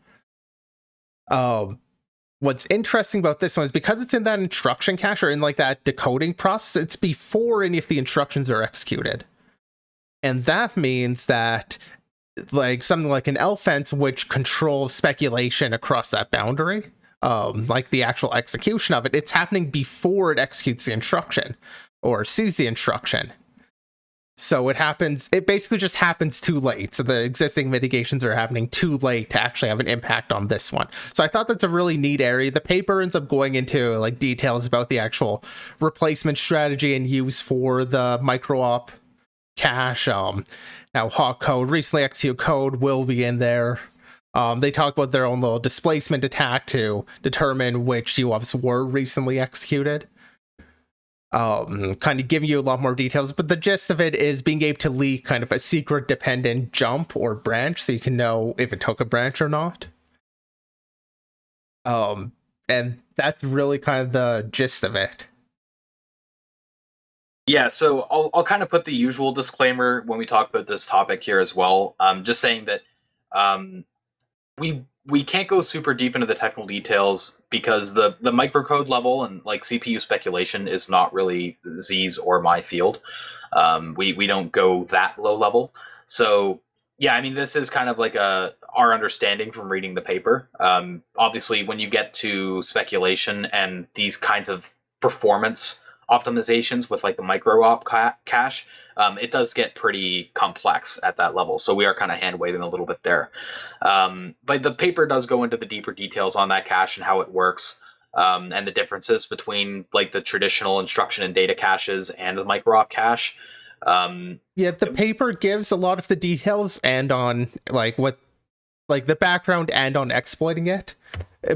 What's interesting about this one is because it's in that instruction cache, or in like that decoding process, it's before any of the instructions are executed. And that means that like something like an LFENCE, which controls speculation across that boundary, like the actual execution of it, it's happening before it executes the instruction or sees the instruction. So it basically just happens too late. So the existing mitigations are happening too late to actually have an impact on this one. So I thought that's a really neat area. The paper ends up going into like details about the actual replacement strategy and use for the micro-op cache. Now hot code, recently executed code, will be in there. They talk about their own little displacement attack to determine which UOPs were recently executed. Kind of giving you a lot more details, but the gist of it is being able to leak kind of a secret dependent jump or branch, so you can know if it took a branch or not. And that's really kind of the gist of it. Yeah, so I'll kind of put the usual disclaimer when we talk about this topic here as well. Just saying that we can't go super deep into the technical details because the microcode level and like CPU speculation is not really Z's or my field. We don't go that low level. So yeah, I mean, this is kind of like our understanding from reading the paper. Obviously, when you get to speculation and these kinds of performance optimizations with like the micro-op cache, it does get pretty complex at that level. So we are kind of hand waving a little bit there. But the paper does go into the deeper details on that cache and how it works, and the differences between like the traditional instruction and data caches and the micro-op cache. The paper gives a lot of the details and on like what, like the background and on exploiting it.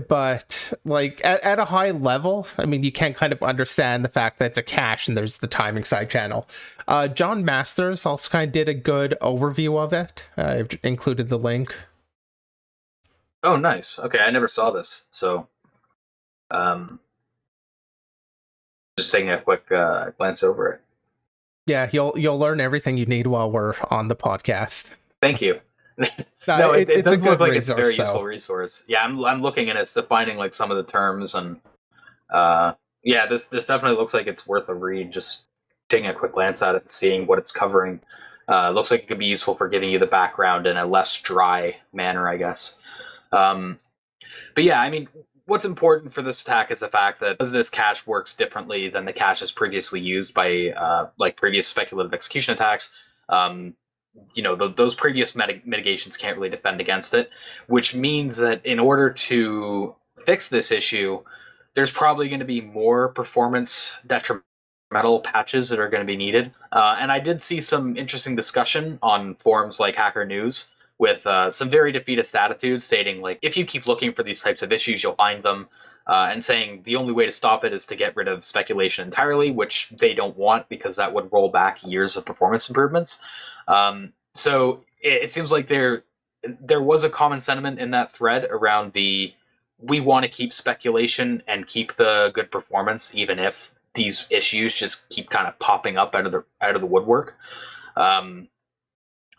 But like at a high level, I mean, you can kind of understand the fact that it's a cache and there's the timing side channel. John Masters also kind of did a good overview of it. I've included the link. Oh, nice. Okay, I never saw this, so just taking a quick glance over it. Yeah, you'll learn everything you need while we're on the podcast. Thank you. No, it does look like it's a very useful resource. Yeah, I'm looking and it's defining like some of the terms, and yeah, this definitely looks like it's worth a read. Just taking a quick glance at it and seeing what it's covering. Looks like it could be useful for giving you the background in a less dry manner, I guess. But yeah, I mean, what's important for this attack is the fact that because this cache works differently than the caches previously used by like previous speculative execution attacks. Those previous mitigations can't really defend against it, which means that in order to fix this issue, there's probably going to be more performance detrimental patches that are going to be needed. And I did see some interesting discussion on forums like Hacker News with some very defeatist attitudes stating, like, if you keep looking for these types of issues, you'll find them, and saying the only way to stop it is to get rid of speculation entirely, which they don't want because that would roll back years of performance improvements. So it seems like there was a common sentiment in that thread around we want to keep speculation and keep the good performance, even if these issues just keep kind of popping up out of the woodwork. I'm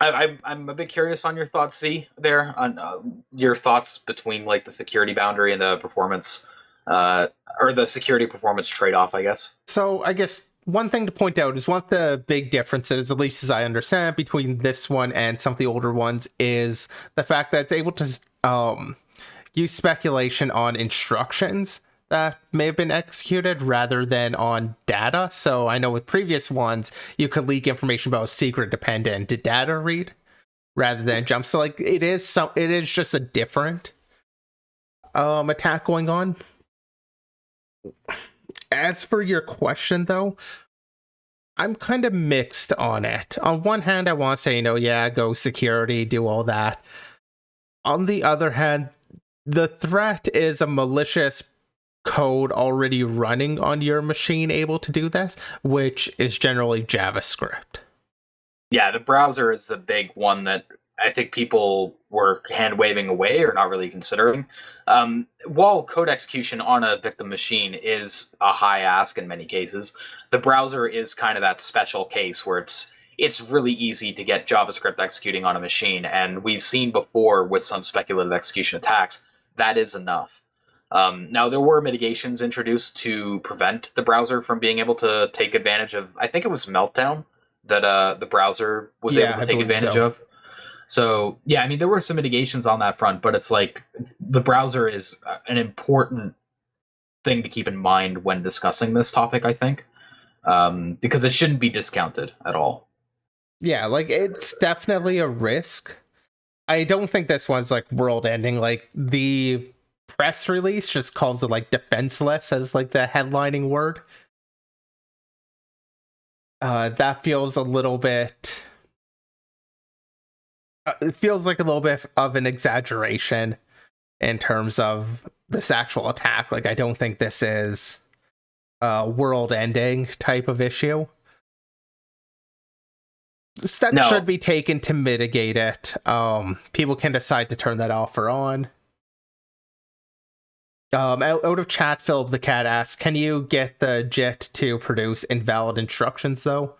a bit curious on your thoughts, Z, there, on your thoughts between like the security boundary and the performance, or the security performance trade-off, I guess. So I guess one thing to point out is one of the big differences, at least as I understand, between this one and some of the older ones is the fact that it's able to use speculation on instructions that may have been executed rather than on data. So I know with previous ones, you could leak information about a secret dependent to data read rather than jump. So like it is just a different attack going on. As for your question, though, I'm kind of mixed on it. On one hand, I want to say, yeah, go security, do all that. On the other hand, the threat is a malicious code already running on your machine able to do this, which is generally JavaScript. Yeah, the browser is the big one that I think people were hand-waving away or not really considering. While code execution on a victim machine is a high ask in many cases, the browser is kind of that special case where it's really easy to get JavaScript executing on a machine, and we've seen before with some speculative execution attacks, that is enough. Now, there were mitigations introduced to prevent the browser from being able to take advantage of, I think it was Meltdown that the browser was able to take advantage of. So, yeah, I mean, there were some mitigations on that front, but it's like the browser is an important thing to keep in mind when discussing this topic, I think, because it shouldn't be discounted at all. Yeah, like, it's definitely a risk. I don't think this one's, like, world-ending. Like, the press release just calls it, like, defenseless as, like, the headlining word. That feels a little bit... it feels like a little bit of an exaggeration in terms of this actual attack. Like, I don't think this is a world-ending type of issue. Steps should be taken to mitigate it. People can decide to turn that off or on. Out of chat, Philip the Cat asks, can you get the JIT to produce invalid instructions, though?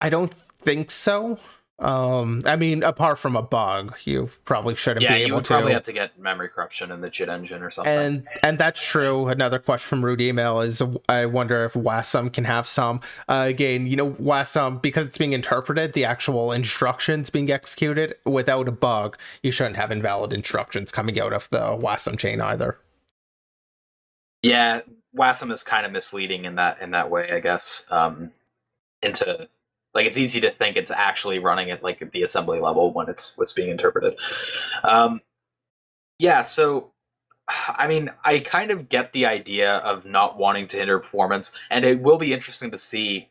I don't think so. I mean, apart from a bug, you probably shouldn't be able to. Yeah, you would probably have to get memory corruption in the JIT engine or something. And that's true. Another question from Rude Email is, I wonder if WASM can have some. Again, WASM, because it's being interpreted, the actual instructions being executed without a bug, you shouldn't have invalid instructions coming out of the WASM chain either. Yeah, WASM is kind of misleading in that way, I guess. Like, it's easy to think it's actually running at, like, the assembly level when it's what's being interpreted. Yeah, so, I mean, I kind of get the idea of not wanting to hinder performance, and it will be interesting to see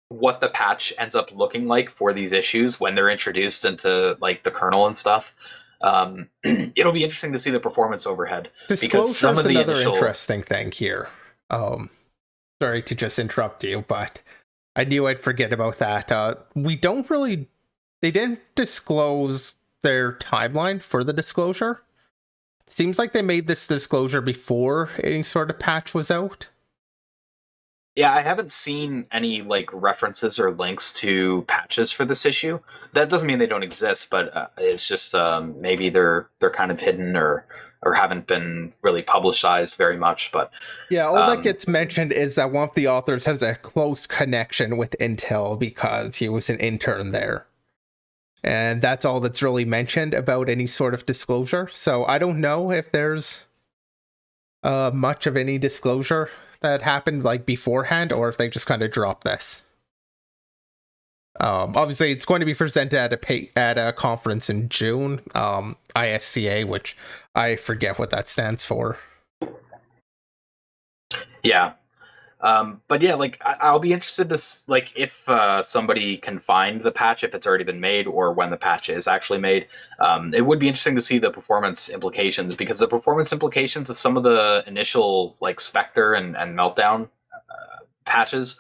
what the patch ends up looking like for these issues when they're introduced into, like, the kernel and stuff. It'll be interesting to see the performance overhead. Disclosure some is of the another initial... interesting thing here. Sorry to just interrupt you, but I knew I'd forget about that. They didn't disclose their timeline for the disclosure. Seems like they made this disclosure before any sort of patch was out. Yeah, I haven't seen any like references or links to patches for this issue. That doesn't mean they don't exist, but it's just maybe they're kind of hidden or haven't been really publicized very much. But yeah, all that gets mentioned is that one of the authors has a close connection with Intel because he was an intern there. And that's all that's really mentioned about any sort of disclosure. So I don't know if there's much of any disclosure that happened like beforehand, or if they just kind of dropped this. Obviously, it's going to be presented at a conference in June, ISCA, which I forget what that stands for. Yeah. But yeah, like I'll be interested to like if somebody can find the patch, if it's already been made, or when the patch is actually made. It would be interesting to see the performance implications, because the performance implications of some of the initial like Spectre and Meltdown patches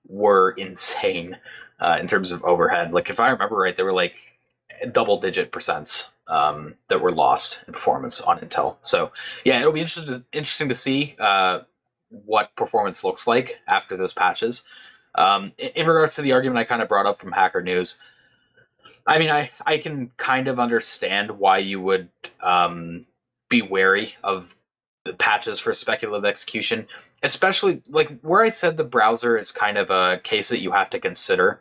were insane in terms of overhead. Like if I remember right, there were like double-digit percents that were lost in performance on Intel. So yeah, it'll be interesting to see what performance looks like after those patches. In regards to the argument I kind of brought up from Hacker News, I mean, I can kind of understand why you would be wary of the patches for speculative execution, especially like where I said the browser is kind of a case that you have to consider.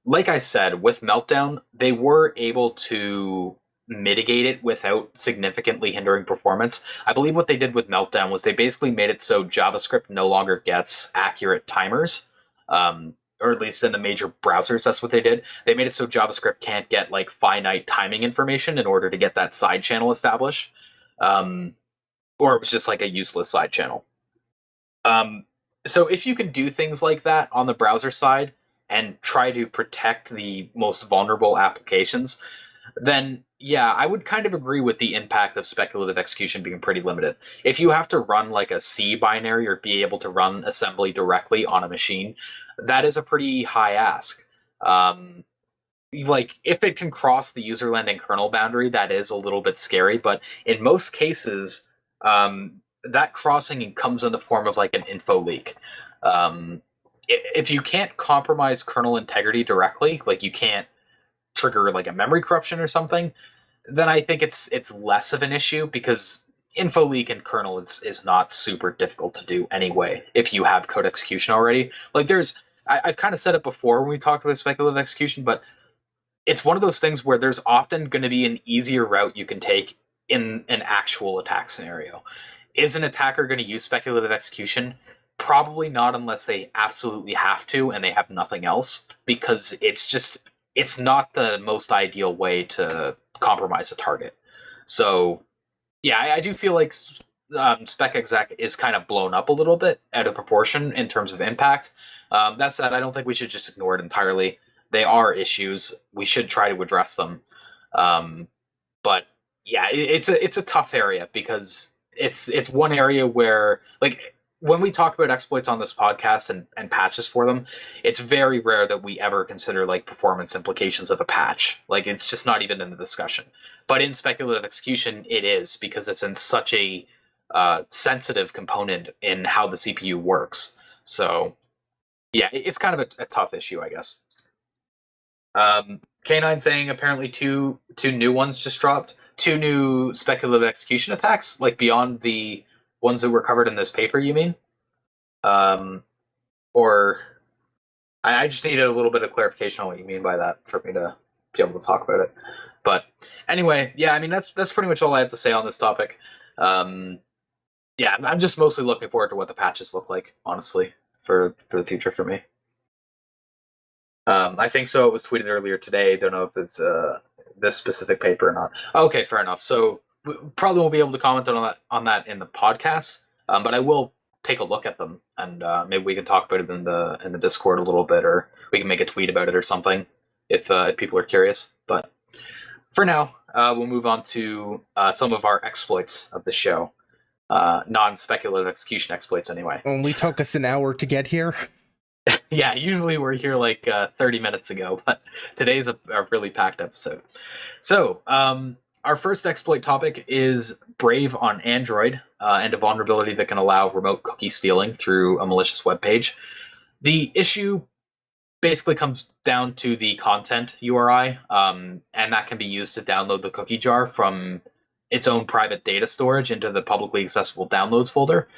Like I said, with Meltdown, they were able to mitigate it without significantly hindering performance. I believe what they did with Meltdown was they basically made it so JavaScript no longer gets accurate timers, or at least in the major browsers, that's what they did. They made it so JavaScript can't get like finite timing information in order to get that side channel established, or it was just like a useless side channel. So if you can do things like that on the browser side and try to protect the most vulnerable applications, then yeah, I would kind of agree with the impact of speculative execution being pretty limited. If you have to run like a C binary or be able to run assembly directly on a machine, that is a pretty high ask. Like if it can cross the user land and kernel boundary, that is a little bit scary. But in most cases, that crossing comes in the form of like an info leak. If you can't compromise kernel integrity directly, like you can't trigger like a memory corruption or something, then I think it's less of an issue, because info leak in kernel is not super difficult to do anyway if you have code execution already. Like I've kind of said it before when we talked about speculative execution, but it's one of those things where there's often going to be an easier route you can take in an actual attack scenario. Is an attacker going to use speculative execution? Probably not, unless they absolutely have to and they have nothing else, because it's not the most ideal way to compromise a target. So yeah, I do feel like spec exec is kind of blown up a little bit out of proportion in terms of impact. That said, I don't think we should just ignore it entirely. They are issues. We should try to address them. But yeah, it's a tough area, because it's one area where, like, when we talk about exploits on this podcast and patches for them, it's very rare that we ever consider like performance implications of a patch. Like it's just not even in the discussion. But in speculative execution, it is, because it's in such a sensitive component in how the CPU works. So yeah, it's kind of a tough issue, I guess. K9 saying apparently two new ones just dropped. 2 new speculative execution attacks, like beyond the ones that were covered in this paper, you mean? Or I just need a little bit of clarification on what you mean by that for me to be able to talk about it. But anyway, yeah, I mean that's pretty much all I have to say on this topic. Yeah, I'm just mostly looking forward to what the patches look like, honestly, for the future for me. I think so. It was tweeted earlier today. Don't know if it's this specific paper or not. Okay, fair enough. So we probably won't be able to comment on that in the podcast, but I will take a look at them, and maybe we can talk about it in the Discord a little bit, or we can make a tweet about it or something if people are curious. But for now, we'll move on to some of our exploits of the show. Non-speculative execution exploits, anyway. Only took us an hour to get here. Yeah, usually we're here like 30 minutes ago, but today's a really packed episode. So, our first exploit topic is Brave on Android, and a vulnerability that can allow remote cookie stealing through a malicious web page. The issue basically comes down to the content URI, and that can be used to download the cookie jar from its own private data storage into the publicly accessible downloads folder.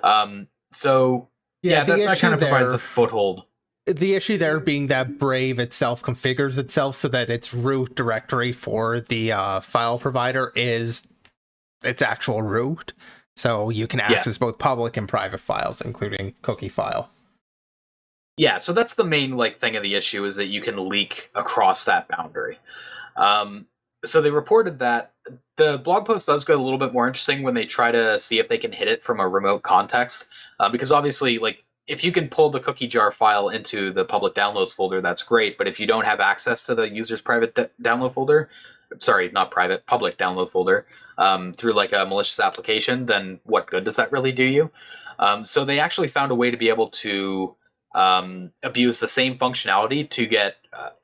That kind of provides a foothold. The issue there being that Brave itself configures itself so that its root directory for the file provider is its actual root. So you can access both public and private files, including cookie file. Yeah, so that's the main thing of the issue, is that you can leak across that boundary. So they reported that the blog post does get a little bit more interesting when they try to see if they can hit it from a remote context, because obviously, if you can pull the cookie jar file into the public downloads folder, that's great. But if you don't have access to the user's private download folder, public download folder, through a malicious application, then what good does that really do you? So they actually found a way to be able to abuse the same functionality to get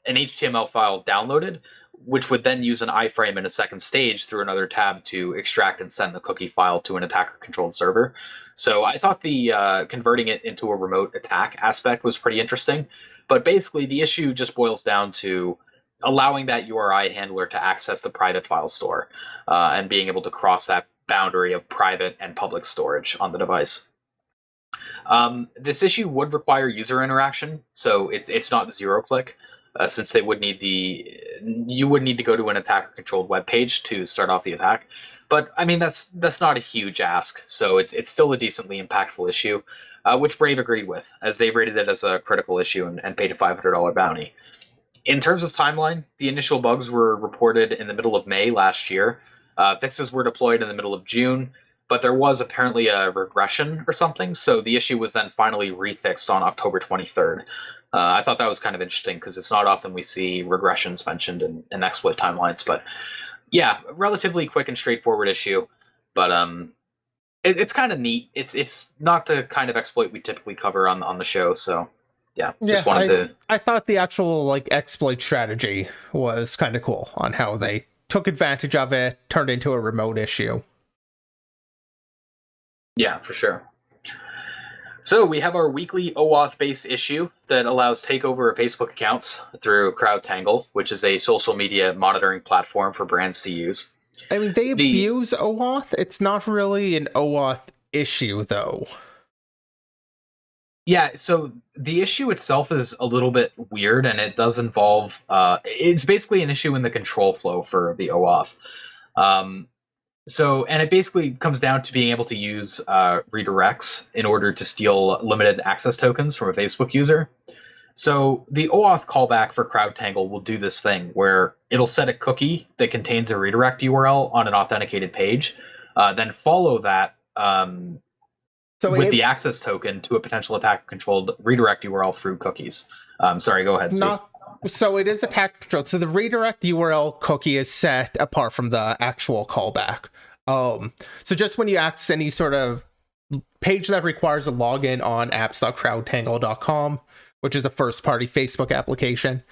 an HTML file downloaded, which would then use an iframe in a second stage through another tab to extract and send the cookie file to an attacker-controlled server. So I thought the converting it into a remote attack aspect was pretty interesting. But basically, the issue just boils down to allowing that URI handler to access the private file store and being able to cross that boundary of private and public storage on the device. This issue would require user interaction, so it's not zero-click. Since you would need to go to an attacker-controlled web page to start off the attack. But I mean, that's not a huge ask, so it's still a decently impactful issue, which Brave agreed with, as they rated it as a critical issue and paid a $500 bounty. In terms of timeline, the initial bugs were reported in the middle of May last year. Fixes were deployed in the middle of June, but there was apparently a regression or something, so the issue was then finally refixed on October 23rd. I thought that was kind of interesting because it's not often we see regressions mentioned in exploit timelines. But yeah, relatively quick and straightforward issue. But it's kind of neat. It's not the kind of exploit we typically cover on the show. So just wanted to. I thought the actual exploit strategy was kind of cool on how they took advantage of it, turned into a remote issue. Yeah, for sure. So we have our weekly OAuth-based issue that allows takeover of Facebook accounts through CrowdTangle, which is a social media monitoring platform for brands to use. I mean, they abuse OAuth. It's not really an OAuth issue, though. Yeah, so the issue itself is a little bit weird, and it does involve... it's basically an issue in the control flow for the OAuth. And it basically comes down to being able to use redirects in order to steal limited access tokens from a Facebook user. So the OAuth callback for CrowdTangle will do this thing where it'll set a cookie that contains a redirect URL on an authenticated page, then follow that with the access token to a potential attacker-controlled redirect URL through cookies. Sorry, go ahead, Steve. So it is attacker controlled. So the redirect URL cookie is set apart from the actual callback. So just when you access any sort of page that requires a login on apps.crowdtangle.com, which is a first-party Facebook application,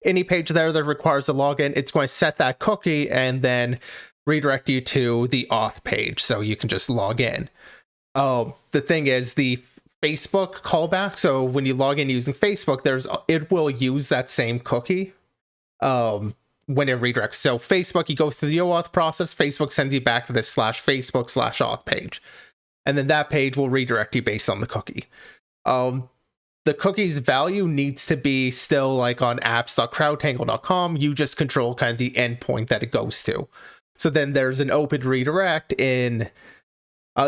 any page there that requires a login, it's going to set that cookie and then redirect you to the auth page so you can just log in. The thing is, the Facebook callback, so when you log in using Facebook, it will use that same cookie when it redirects. So Facebook, you go through the OAuth process, Facebook sends you back to this /Facebook/auth page, and then that page will redirect you based on the cookie. The cookie's value needs to be still on apps.crowdtangle.com. You just control kind of the endpoint that it goes to. So then there's an open redirect in...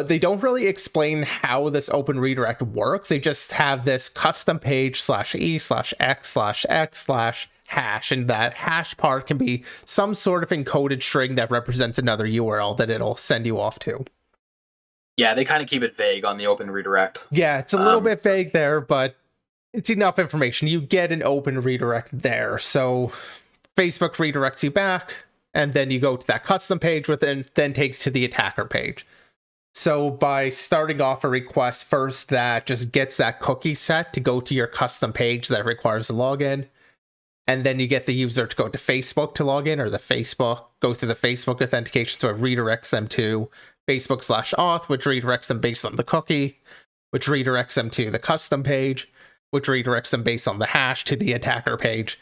they don't really explain how this open redirect works. They just have this custom page /e/x/x/hash, and that hash part can be some sort of encoded string that represents another URL that it'll send you off to. Yeah, they kind of keep it vague on the open redirect. Yeah, it's a little bit vague there, but it's enough information. You get an open redirect there. So Facebook redirects you back, and then you go to that custom page, which then takes to the attacker page. So by starting off a request first that just gets that cookie set to go to your custom page that requires a login, and then you get the user to go to Facebook to log in, or go through the Facebook authentication, so it redirects them to Facebook/auth, which redirects them based on the cookie, which redirects them to the custom page, which redirects them based on the hash to the attacker page.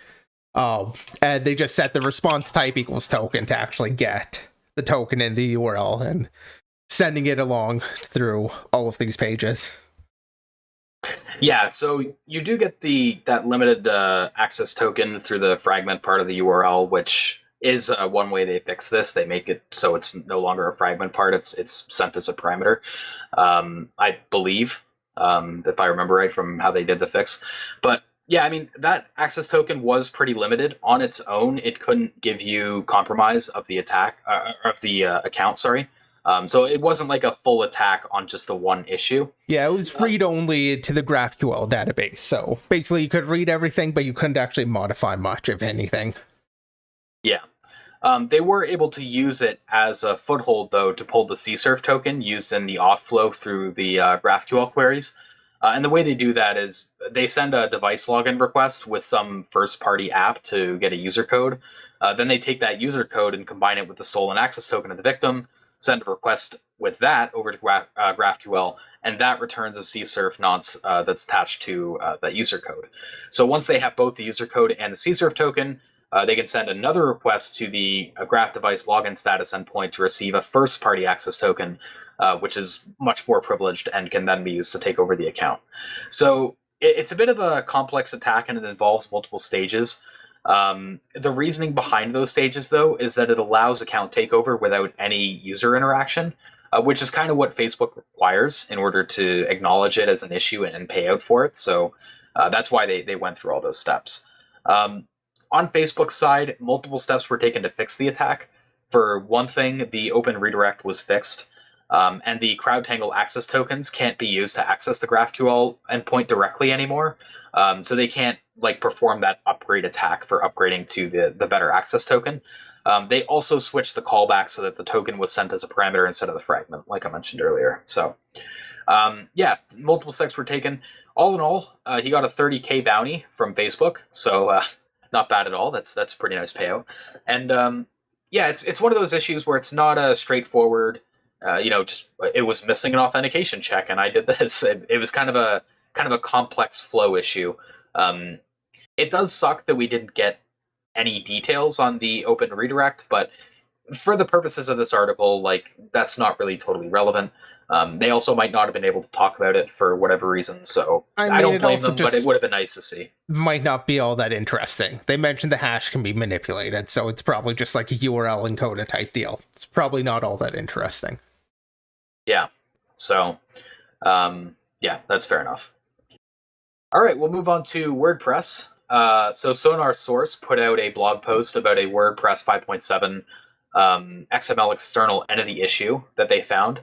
And they just set the response type equals token to actually get the token in the URL and sending it along through all of these pages. Yeah, so you do get that limited access token through the fragment part of the URL, which is one way they fix this. They make it so it's no longer a fragment part. It's sent as a parameter, I believe, if I remember right from how they did the fix. But yeah, I mean, that access token was pretty limited on its own. It couldn't give you compromise of the attack, of the account, sorry. So it wasn't like a full attack on just the one issue. Yeah, it was read-only to the GraphQL database. So basically you could read everything, but you couldn't actually modify much, if anything. Yeah. They were able to use it as a foothold, though, to pull the CSRF token used in the auth flow through the GraphQL queries. And the way they do that is they send a device login request with some first-party app to get a user code. Then they take that user code and combine it with the stolen access token of the victim, send a request with that over to GraphQL, and that returns a CSRF nonce that's attached to that user code. So once they have both the user code and the CSRF token, they can send another request to the graph device login status endpoint to receive a first-party access token, which is much more privileged and can then be used to take over the account. So it's a bit of a complex attack, and it involves multiple stages. The reasoning behind those stages, though, is that it allows account takeover without any user interaction, which is kind of what Facebook requires in order to acknowledge it as an issue and pay out for it. So that's why they went through all those steps. On Facebook's side, multiple steps were taken to fix the attack. For one thing, the open redirect was fixed, and the CrowdTangle access tokens can't be used to access the GraphQL endpoint directly anymore. So they can't perform that upgrade attack for upgrading to the better access token. They also switched the callback so that the token was sent as a parameter instead of the fragment, like I mentioned earlier. So yeah, multiple steps were taken. All in all, he got a 30K bounty from Facebook, so not bad at all. That's a pretty nice payout. And yeah, it's one of those issues where it's not a straightforward, just it was missing an authentication check, and I did this. It was kind of a complex flow issue. It does suck that we didn't get any details on the open redirect, but for the purposes of this article, that's not really totally relevant. They also might not have been able to talk about it for whatever reason, so I don't blame them, but it would have been nice to see. Might not be all that interesting. They mentioned the hash can be manipulated, so it's probably just like a URL encoder type deal. It's probably not all that interesting. Yeah, so yeah, that's fair enough. All right, we'll move on to WordPress. So Sonar Source put out a blog post about a WordPress 5.7 XML external entity issue that they found.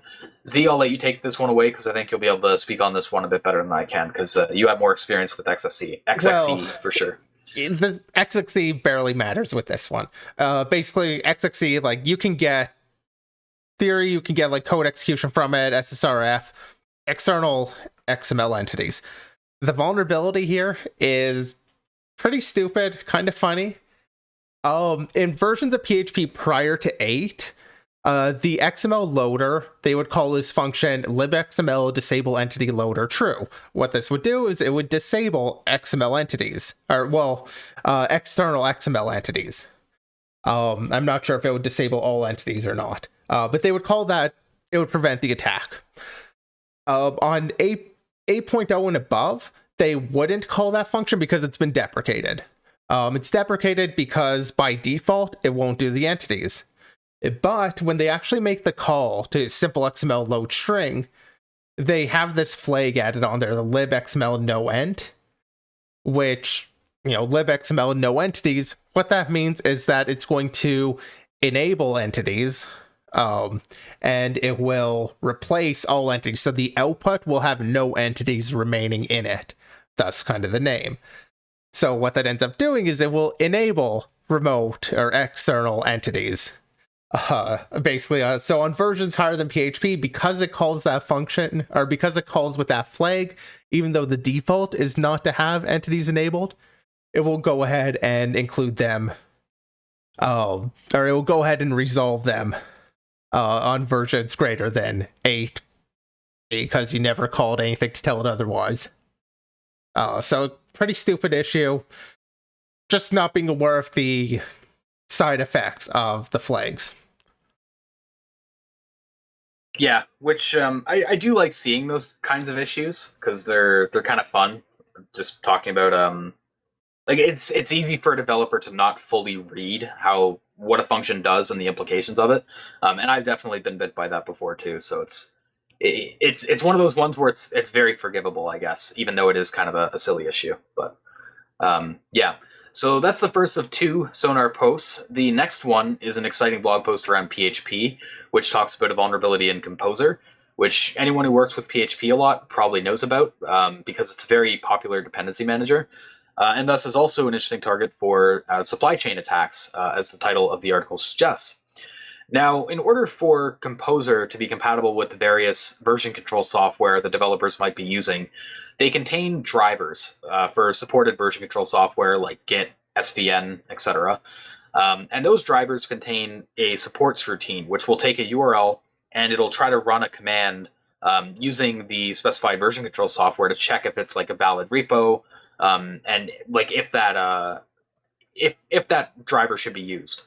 Z, I'll let you take this one away because I think you'll be able to speak on this one a bit better than I can because you have more experience with XXE for sure. The XXE barely matters with this one. Basically, XXE, you can get code execution from it, SSRF, external XML entities. The vulnerability here is pretty stupid, kind of funny. In versions of PHP prior to 8, the XML loader, they would call this function libxml disable entity loader true. What this would do is it would disable XML entities, external XML entities. I'm not sure if it would disable all entities or not, but they would call that, it would prevent the attack. On 8.0 and above, they wouldn't call that function because it's been deprecated. It's deprecated because by default, it won't do the entities. But when they actually make the call to simple XML load string, they have this flag added on there, the libxml no ent, which, libxml no entities, what that means is that it's going to enable entities, and it will replace all entities. So the output will have no entities remaining in it. Thus kind of the name. So what that ends up doing is it will enable remote or external entities. Basically, so on versions higher than PHP, because it calls that function, or because it calls with that flag, even though the default is not to have entities enabled, it will go ahead and include them, or it will go ahead and resolve them on versions greater than 8, because you never called anything to tell it otherwise. So pretty stupid issue. Just not being aware of the side effects of the flags. Yeah, which I do like seeing those kinds of issues because they're kind of fun. Just talking about like it's easy for a developer to not fully read what a function does and the implications of it. And I've definitely been bit by that before too. So it's one of those ones where it's very forgivable, I guess, even though it is kind of a silly issue. But yeah. So that's the first of 2 Sonar posts. The next one is an exciting blog post around PHP, which talks about a vulnerability in Composer, which anyone who works with PHP a lot probably knows about because it's a very popular dependency manager, and thus is also an interesting target for supply chain attacks, as the title of the article suggests. Now, in order for Composer to be compatible with the various version control software the developers might be using, they contain drivers for supported version control software like Git, SVN, etc. And those drivers contain a supports routine, which will take a URL and it'll try to run a command using the specified version control software to check if it's like a valid repo and like if that driver should be used.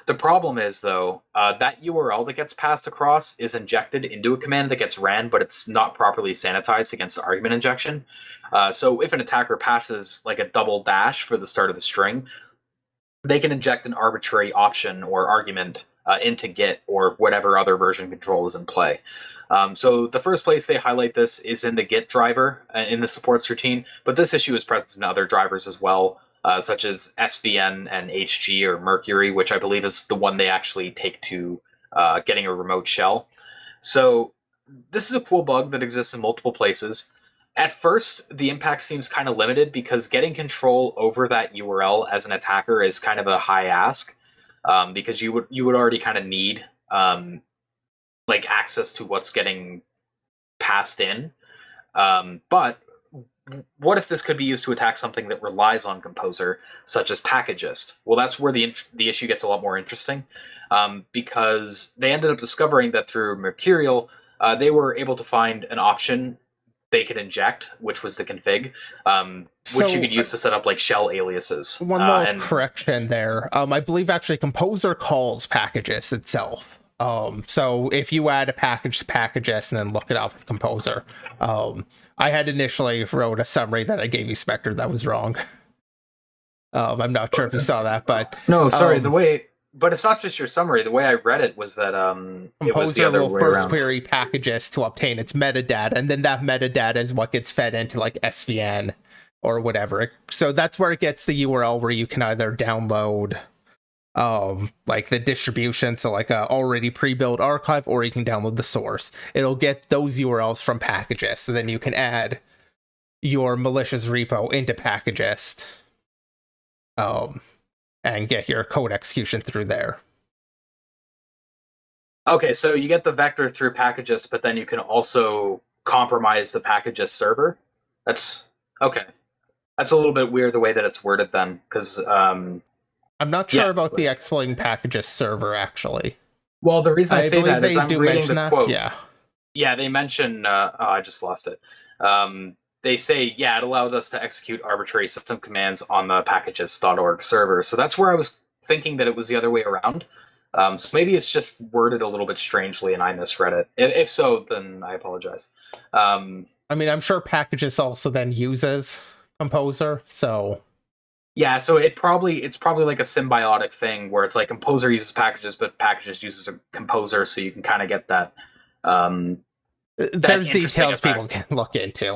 The problem is, though, that URL that gets passed across is injected into a command that gets ran, but it's not properly sanitized against argument injection. So if an attacker passes like a double dash for the start of the string, they can inject an arbitrary option or argument into Git or whatever other version control is in play. So the first place they highlight this is in the Git driver in the supports routine, but this issue is present in other drivers as well. Such as SVN and HG or Mercury, which I believe is the one they actually take to getting a remote shell. So this is a cool bug that exists in multiple places. At first, the impact seems kind of limited because getting control over that URL as an attacker is kind of a high ask, because you would already kind of need like access to what's getting passed in. But what if this could be used to attack something that relies on Composer, such as Packagist? Well, that's where the issue gets a lot more interesting, because they ended up discovering that through Mercurial, they were able to find an option they could inject, which was the config, which you could use to set up like shell aliases. One more correction there. I believe actually Composer calls Packagist itself. So if you add a package to Packagist and then look it up with Composer, I had initially wrote a summary that I gave you, Spectre, that was wrong. I'm not sure if you saw that, but no, sorry. But it's not just your summary. The way I read it was that it was the other way around. Composer will first query Packagist to obtain its metadata, and then that metadata is what gets fed into like SVN or whatever. So that's where it gets the URL where you can either download like the distribution, so like a already pre-built archive, or you can download the source. It'll get those URLs from Packagist, so then you can add your malicious repo into Packagist and get your code execution through there. Okay, so you get the vector through Packagist, but then you can also compromise the Packagist server. That's okay. That's a little bit weird the way that it's worded then, because I'm not sure about the exploiting Packagist server, actually. Well, the reason I say that is I'm reading the quote. Yeah, they mention... I just lost it. They say, yeah, it allows us to execute arbitrary system commands on the packages.org server. So that's where I was thinking that it was the other way around. So maybe it's just worded a little bit strangely and I misread it. If so, then I apologize. I mean, I'm sure Packages also then uses Composer, so... Yeah, so it's probably like a symbiotic thing where it's like Composer uses Packages, but Packages uses a Composer, so you can kind of get that. There's details people can look into.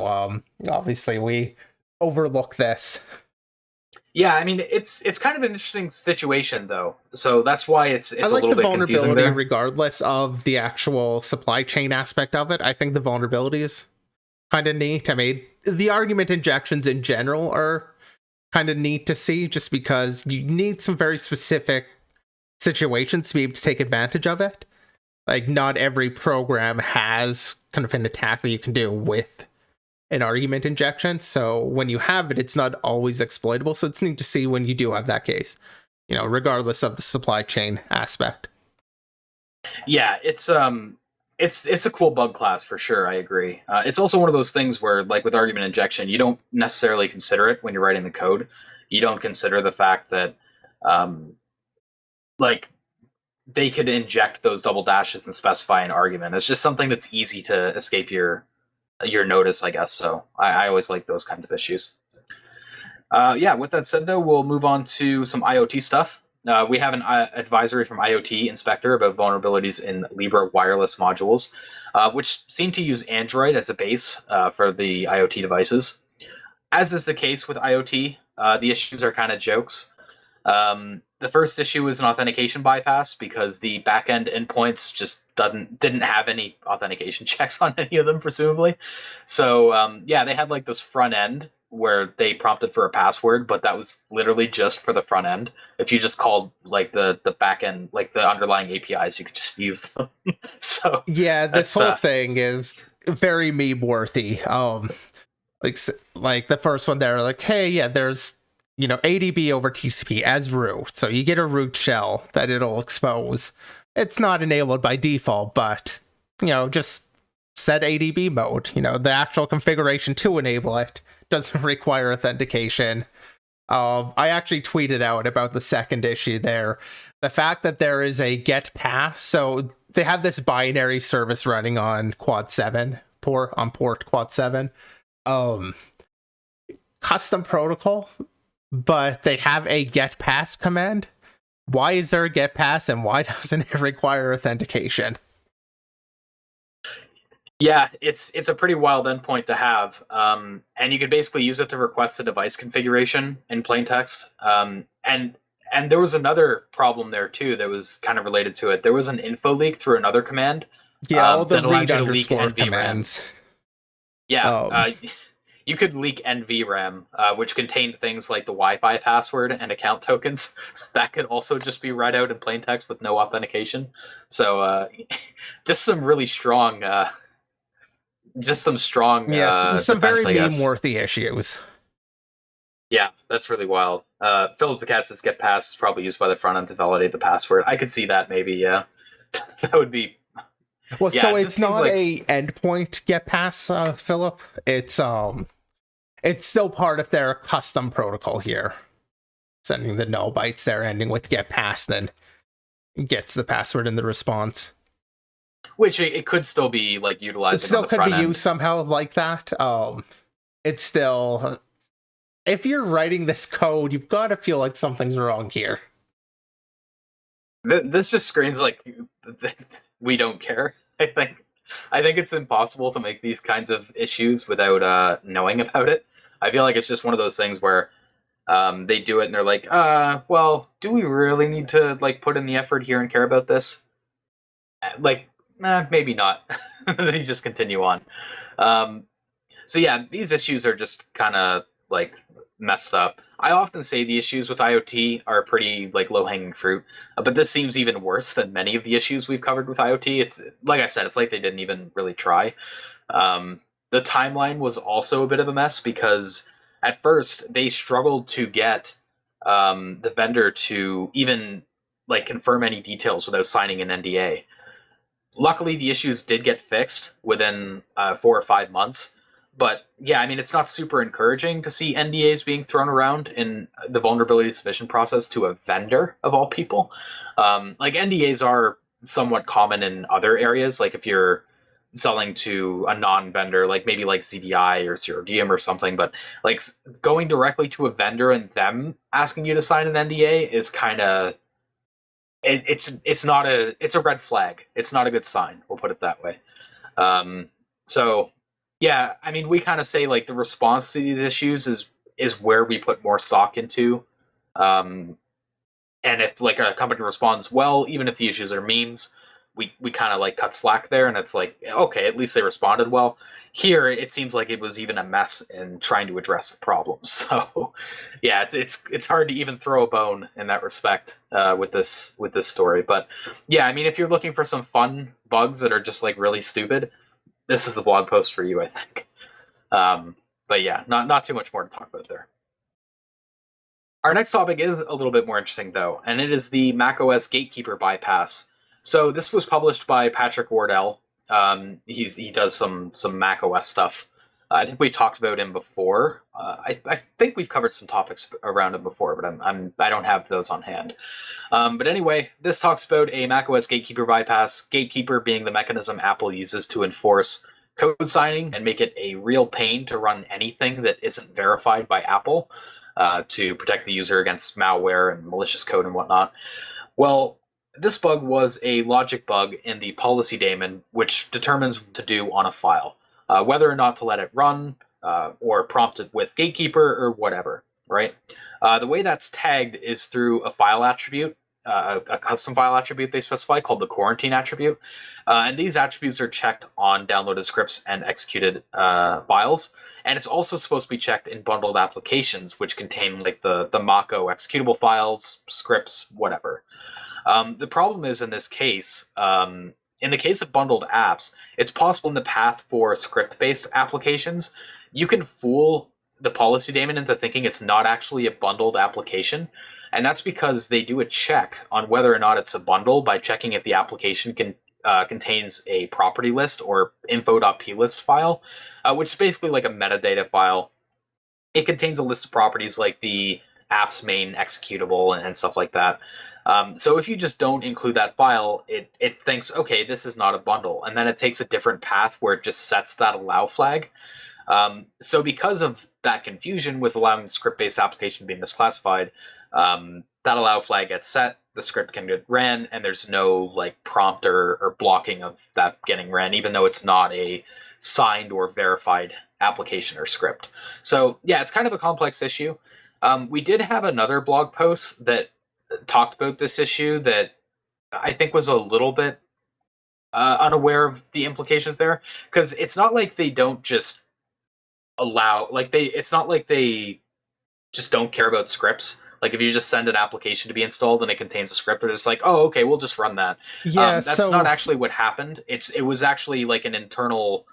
Obviously, we overlook this. Yeah, I mean it's kind of an interesting situation though, so that's why it's a little bit confusing there. I like the vulnerability regardless of the actual supply chain aspect of it. I think the vulnerability is kind of neat. I mean, the argument injections in general are kind of neat to see, just because you need some very specific situations to be able to take advantage of it. Like, not every program has kind of an attack that you can do with an argument injection. So when you have it, it's not always exploitable. So it's neat to see when you do have that case, regardless of the supply chain aspect. Yeah, it's a cool bug class for sure. I agree. It's also one of those things where, like with argument injection, you don't necessarily consider it when you're writing the code. You don't consider the fact that, like, they could inject those double dashes and specify an argument. It's just something that's easy to escape your notice, I guess. So I always like those kinds of issues. Yeah, with that said, though, we'll move on to some IoT stuff. We have an advisory from IoT Inspector about vulnerabilities in Libre wireless modules, which seem to use Android as a base for the IoT devices. As is the case with IoT, the issues are kind of jokes. The first issue is an authentication bypass because the backend endpoints just didn't have any authentication checks on any of them, presumably. So yeah, they had like this front end where they prompted for a password, but that was literally just for the front end. If you just called like the back end, like the underlying APIs, you could just use them. So yeah, this whole thing is very meme worthy. Like the first one there, like, hey, yeah, there's ADB over TCP as root. So you get a root shell that it'll expose. It's not enabled by default, but just set ADB mode. The actual configuration to enable it doesn't require authentication. I actually tweeted out about the second issue there. The fact that there is a get pass, so they have this binary service running on Quad 7 port Quad 7. Custom protocol, but they have a get pass command. Why is there a get pass, and why doesn't it require authentication? Yeah, it's a pretty wild endpoint to have, and you could basically use it to request a device configuration in plain text. And there was another problem there too that was kind of related to it. There was an info leak through another command. Yeah, all the read underscore commands. Yeah, you could leak NVRAM, which contained things like the Wi-Fi password and account tokens. That could also just be read out in plain text with no authentication. So just some really strong... some very meme-worthy issues. Yeah, that's really wild. Philip the Cat says get pass is probably used by the front end to validate the password. I could see that maybe, yeah. That would be... Well, yeah, so it's not like a endpoint get pass, Philip. It's still part of their custom protocol here. Sending the null bytes there, ending with get pass, then gets the password in the response. Which it could still be like utilizing. It still on the could front be end. used somehow like that. It's still, if you're writing this code, you've got to feel like something's wrong here. This just screams like we don't care. I think it's impossible to make these kinds of issues without knowing about it. I feel like it's just one of those things where they do it and they're like, well, do we really need to like put in the effort here and care about this? Like, maybe not. They just continue on. So yeah, these issues are just kind of like messed up. I often say the issues with IoT are pretty like low-hanging fruit, but this seems even worse than many of the issues we've covered with IoT. It's like I said, it's like they didn't even really try. The timeline was also a bit of a mess because at first they struggled to get the vendor to even like confirm any details without signing an NDA. Luckily, the issues did get fixed within 4 or 5 months. But yeah, I mean, it's not super encouraging to see NDAs being thrown around in the vulnerability submission process to a vendor, of all people. Like, NDAs are somewhat common in other areas. Like, if you're selling to a non-vendor, like maybe like CDI or CRDM or something. But like going directly to a vendor and them asking you to sign an NDA is kind of... It's a red flag. It's not a good sign. We'll put it that way. So yeah, I mean, we kind of say like the response to these issues is where we put more stock into. And if like a company responds well, even if the issues are memes, we kind of like cut slack there, and it's like, okay, at least they responded well. Here, it seems like it was even a mess in trying to address the problem. So, yeah, it's hard to even throw a bone in that respect with this story. But yeah, I mean, if you're looking for some fun bugs that are just like really stupid, this is the blog post for you, I think. But yeah, not too much more to talk about there. Our next topic is a little bit more interesting, though, and it is the macOS Gatekeeper Bypass. So this was published by Patrick Wardell. He does some macOS stuff. I think we talked about him before. I think we've covered some topics around him before, but I don't have those on hand. But anyway, this talks about a macOS Gatekeeper Bypass. Gatekeeper being the mechanism Apple uses to enforce code signing and make it a real pain to run anything that isn't verified by Apple, to protect the user against malware and malicious code and whatnot. Well, this bug was a logic bug in the policy daemon, which determines what to do on a file, whether or not to let it run, or prompt it with Gatekeeper or whatever, right? The way that's tagged is through a file attribute, a custom file attribute they specify called the quarantine attribute. And these attributes are checked on downloaded scripts and executed files. And it's also supposed to be checked in bundled applications, which contain like the Mako executable files, scripts, whatever. The problem is in this case, in the case of bundled apps, it's possible in the path for script-based applications, you can fool the policy daemon into thinking it's not actually a bundled application. And that's because they do a check on whether or not it's a bundle by checking if the application contains a property list or info.plist file, which is basically like a metadata file. It contains a list of properties like the app's main executable and stuff like that. So if you just don't include that file, it thinks, okay, this is not a bundle. And then it takes a different path where it just sets that allow flag. So because of that confusion with allowing the script-based application to be misclassified, that allow flag gets set, the script can get ran, and there's no like prompt or blocking of that getting ran, even though it's not a signed or verified application or script. So yeah, it's kind of a complex issue. We did have another blog post that talked about this issue that I think was a little bit unaware of the implications there, because it's not like they don't just allow, like it's not like they just don't care about scripts. Like if you just send an application to be installed and it contains a script, they're just like, oh, okay, we'll just run that. Yeah, that's not actually what happened. It was actually like an internal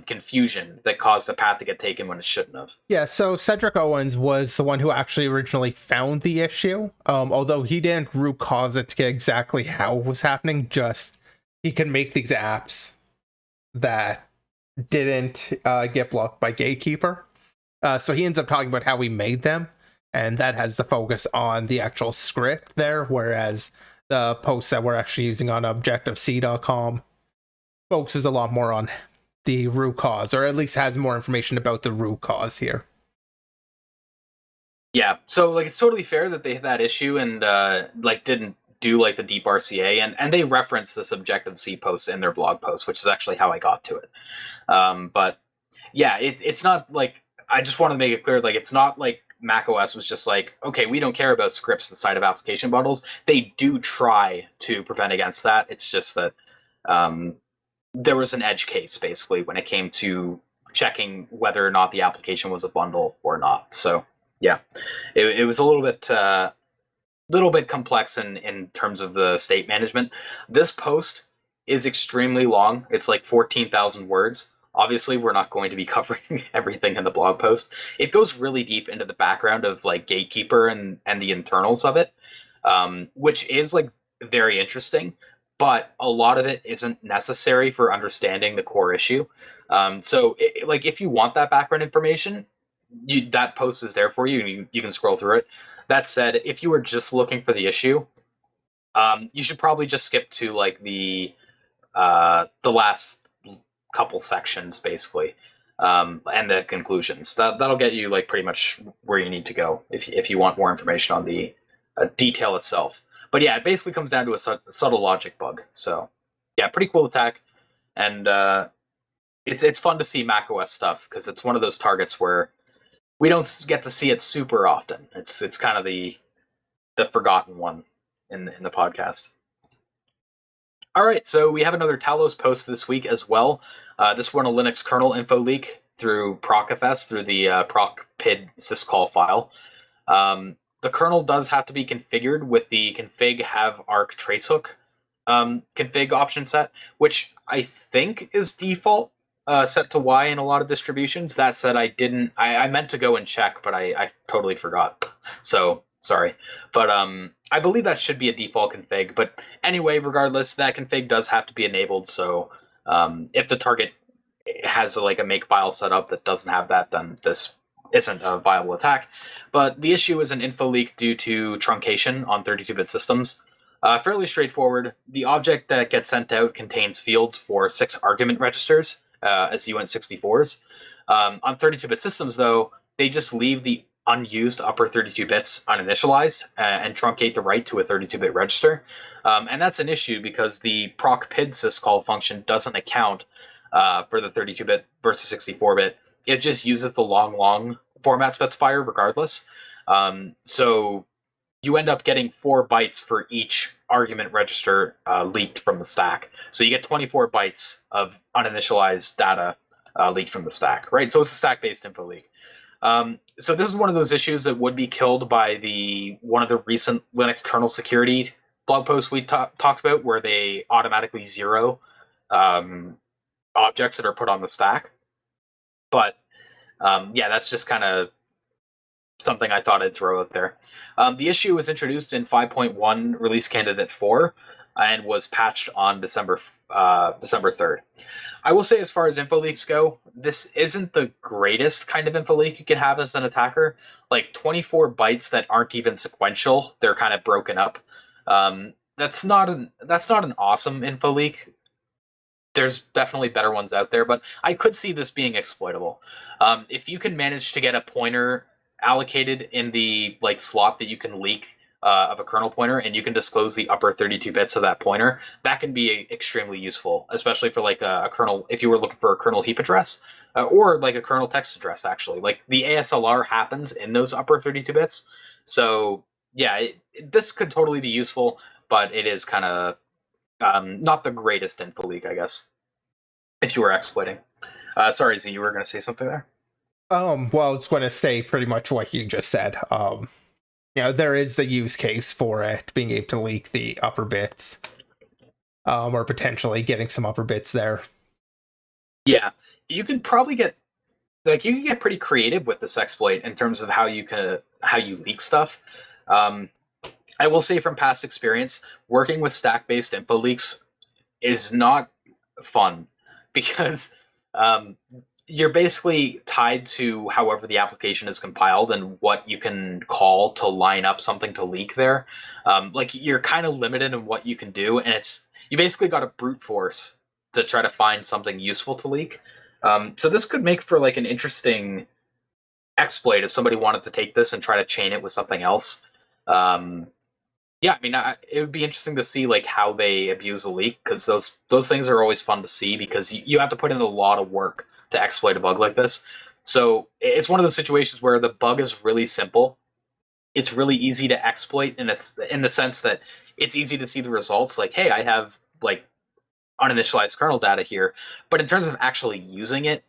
confusion that caused a path to get taken when it shouldn't have. Yeah, so Cedric Owens was the one who actually originally found the issue, although he didn't root cause it to get exactly how it was happening, just he can make these apps that didn't get blocked by Gatekeeper. So he ends up talking about how he made them, and that has the focus on the actual script there, whereas the post that we're actually using on Objective-C.com focuses a lot more on the root cause, or at least has more information about the root cause here. Yeah, so like it's totally fair that they had that issue and like didn't do like the deep RCA, and they reference this Objective-C post in their blog post, which is actually how I got to it. But yeah, it's not like, I just want to make it clear, like it's not like macOS was just like, okay, we don't care about scripts inside of application bundles. They do try to prevent against that. It's just that there was an edge case basically when it came to checking whether or not the application was a bundle or not. So yeah, it was a little bit complex in terms of the state management. This post is extremely long. It's like 14,000 words. Obviously, we're not going to be covering everything in the blog post. It goes really deep into the background of like Gatekeeper and the internals of it, which is like very interesting, but a lot of it isn't necessary for understanding the core issue. So like if you want that background information, that post is there for you. You can scroll through it. That said, if you were just looking for the issue, you should probably just skip to like the last couple sections basically, and the conclusions. That'll get you like pretty much where you need to go if you want more information on the detail itself. But yeah, it basically comes down to a subtle logic bug. So yeah, pretty cool attack, and it's fun to see macOS stuff because it's one of those targets where we don't get to see it super often. It's kind of the forgotten one in the podcast. All right, so we have another Talos post this week as well. This one a Linux kernel info leak through procfs, through the proc PID syscall file. The kernel does have to be configured with the config have arc tracehook config option set, which I think is default set to Y in a lot of distributions. That said, I meant to go and check, but I totally forgot. So sorry. But I believe that should be a default config. But anyway, regardless, that config does have to be enabled. So if the target has like a makefile set up that doesn't have that, then this isn't a viable attack. But the issue is an info leak due to truncation on 32-bit systems. Fairly straightforward. The object that gets sent out contains fields for 6 argument registers as uint64s. On 32-bit systems, though, they just leave the unused upper 32 bits uninitialized and truncate the write to a 32-bit register. And that's an issue because the proc PID syscall function doesn't account for the 32-bit versus 64-bit. It just uses the long format specifier regardless. So you end up getting 4 bytes for each argument register leaked from the stack. So you get 24 bytes of uninitialized data leaked from the stack, right? So it's a stack-based info leak. So this is one of those issues that would be killed by one of the recent Linux kernel security blog posts we talked about, where they automatically zero objects that are put on the stack. But yeah, that's just kind of something I thought I'd throw out there. The issue was introduced in 5.1 release candidate 4 and was patched on December 3rd. I will say, as far as info leaks go, this isn't the greatest kind of info leak you can have as an attacker. Like 24 bytes that aren't even sequential, they're kind of broken up. That's not an awesome info leak. There's definitely better ones out there, but I could see this being exploitable. If you can manage to get a pointer allocated in the slot that you can leak of a kernel pointer, and you can disclose the upper 32 bits of that pointer, that can be extremely useful, especially for a kernel, if you were looking for a kernel heap address, or a kernel text address, actually. The ASLR happens in those upper 32 bits. So yeah, this could totally be useful, but it is kind of not the greatest info leak, I guess, if you were exploiting. Sorry, Z, you were going to say something there? Well, I was going to say pretty much what you just said. There is the use case for it being able to leak the upper bits, or potentially getting some upper bits there. Yeah, you could probably get pretty creative with this exploit in terms of how you leak stuff. I will say from past experience, working with stack-based info leaks is not fun because you're basically tied to however the application is compiled and what you can call to line up something to leak there. You're kind of limited in what you can do, and you basically got to brute force to try to find something useful to leak. So this could make for an interesting exploit if somebody wanted to take this and try to chain it with something else. Yeah, I mean, it would be interesting to see how they abuse a leak, because those things are always fun to see, because you have to put in a lot of work to exploit a bug like this. So it's one of those situations where the bug is really simple. It's really easy to exploit in the sense that it's easy to see the results. Hey, I have uninitialized kernel data here, but in terms of actually using it,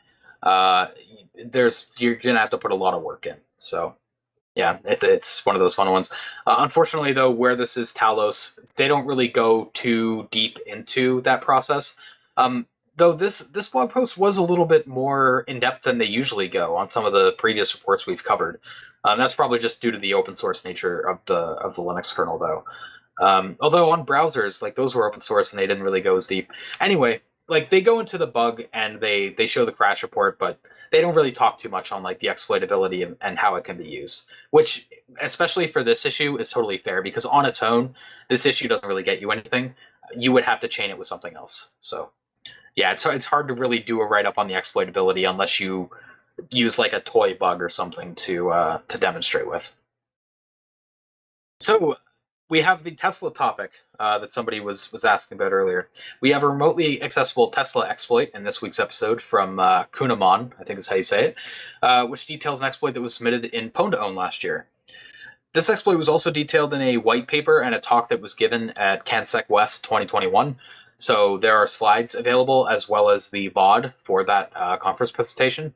you're gonna have to put a lot of work in. So yeah, it's one of those fun ones. Unfortunately, though, where this is Talos, they don't really go too deep into that process. Though this blog post was a little bit more in depth than they usually go on some of the previous reports we've covered. That's probably just due to the open source nature of the Linux kernel, though. Although on browsers, those were open source and they didn't really go as deep. Anyway, they go into the bug and they show the crash report, but they don't really talk too much on the exploitability and how it can be used, which, especially for this issue, is totally fair, because on its own, this issue doesn't really get you anything. You would have to chain it with something else. So yeah, it's hard to really do a write-up on the exploitability unless you use a toy bug or something to demonstrate with. So we have the Tesla topic that somebody was asking about earlier. We have a remotely accessible Tesla exploit in this week's episode from Kunamon, I think is how you say it, which details an exploit that was submitted in Pwn2Own last year. This exploit was also detailed in a white paper and a talk that was given at CanSec West 2021. So there are slides available as well as the VOD for that conference presentation.